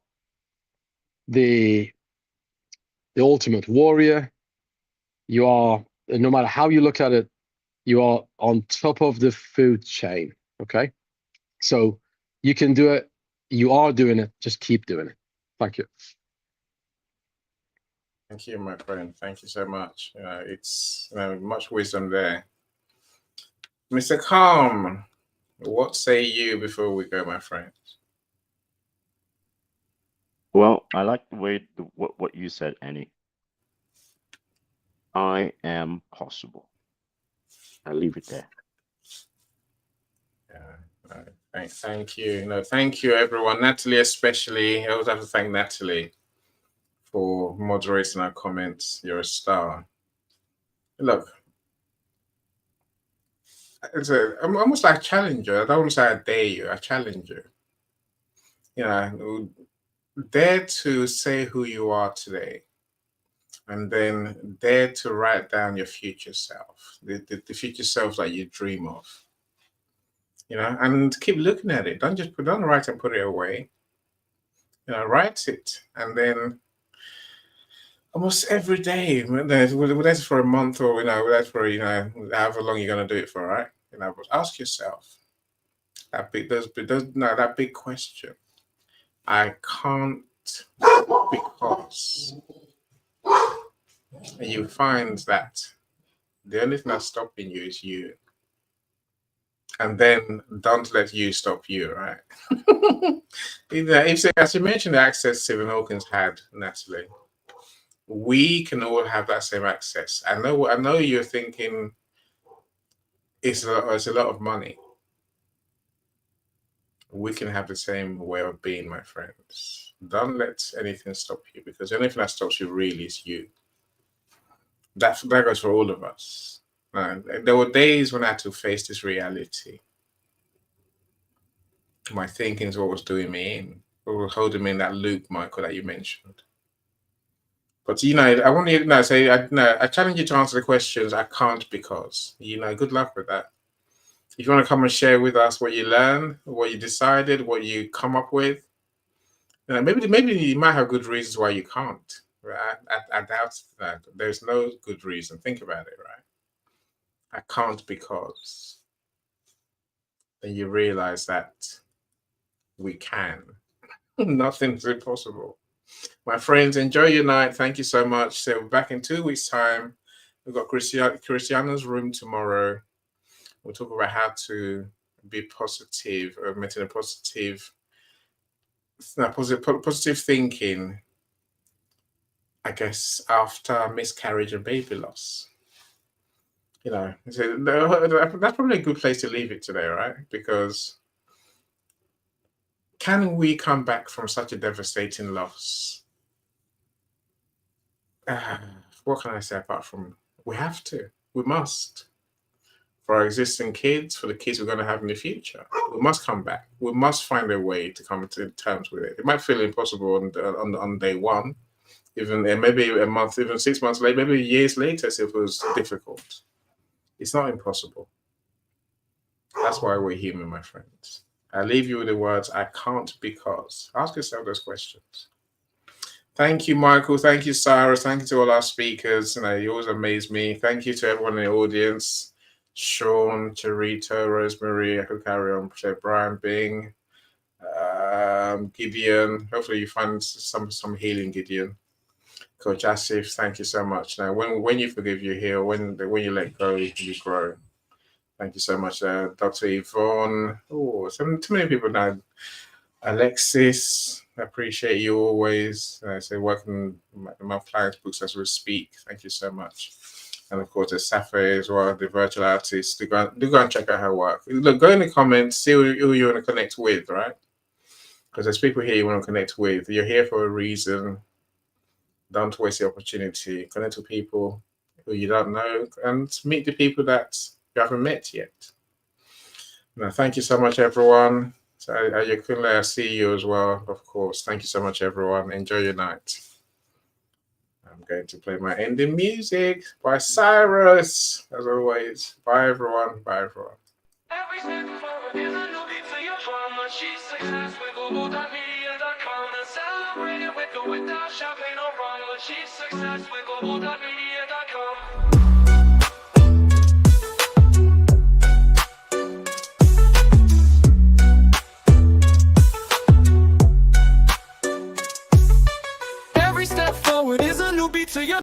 the ultimate warrior. You are, no matter how you look at it, you are on top of the food chain. Okay, so you can do it. You are doing it. Just keep doing it. Thank you. Thank you, my friend. Thank you so much. It's much wisdom there. Mr. Calm, what say you before we go, my friend? Well, I like the way what you said, Annie. I am possible. I'll leave it there. Yeah, thank you. Thank you, everyone. Natalie, especially. I always have to thank Natalie for moderating our comments. You're a star. Look, I'm almost like a challenger. I don't want to say I dare you. I challenge you. Dare to say who you are today, and then dare to write down your future self, the future self that you dream of. And keep looking at it. Don't just don't write and put it away. Write it, and then almost every day, whether that's for a month or whether that's for however long you're gonna do it for, right? But ask yourself that big question. I can't because, and you find that the only thing that's stopping you is you. And then don't let you stop you, right? If as you mentioned, the access Stephen Hawkins had, Natalie, we can all have that same access. I know you're thinking it's a lot of money. We can have the same way of being, my friends. Don't let anything stop you, because the only thing that stops you really is you. That goes for all of us. There were days when I had to face this reality. My thinking is what was doing me in, what was holding me in that loop, Michael, that you mentioned. But I want you to say, I challenge you to answer the questions. I can't because, good luck with that. If you want to come and share with us what you learned, what you decided, what you come up with, maybe you might have good reasons why you can't. Right? I doubt that. There's no good reason. Think about it, right? I can't because. Then you realize that we can. Nothing's impossible. My friends, enjoy your night. Thank you so much. So we're back in 2 weeks' time. We've got Christiana's room tomorrow. We'll talk about how to be positive, or maintain a positive thinking, I guess, after miscarriage and baby loss. So that's probably a good place to leave it today, right? Because can we come back from such a devastating loss? What can I say apart from we have to, we must. For our existing kids, for the kids we're going to have in the future, we must come back. We must find a way to come to terms with it. It might feel impossible on day one, even maybe a month, even 6 months later, maybe years later, if it was difficult. It's not impossible. That's why we're human, my friends. I leave you with the words, I can't because. Ask yourself those questions. Thank you, Michael. Thank you, Cyrus. Thank you to all our speakers. You always amaze me. Thank you to everyone in the audience. Sean, Charito, Rosemary, I could carry on, Brian Bing, Gideon. Hopefully you find some healing, Gideon. Coach Asif, thank you so much. Now, when you forgive, you heal. When you let go, you grow. Thank you so much, Dr. Yvonne. Oh, too many people now. Alexis, I appreciate you always. So working my clients' books as we speak. Thank you so much. And of course, there's Safi as well, the virtual artist. Do go and check out her work. Look, go in the comments, see who you want to connect with, right? Because there's people here you want to connect with. You're here for a reason. don't waste the opportunity. Connect with people who you don't know and meet the people that you haven't met yet. Now, thank you so much, everyone. So, Ayokunle, I see you as well, of course. Thank you so much, everyone. Enjoy your night. I'm going to play my ending music by Cyrus, as always. Bye, everyone. Bye, everyone. Every step forward is a new beat to your drama. She's success with global.media.com and celebrate it with or without champagne or rum. She's success with global.media.com. Every step forward is a new beat to your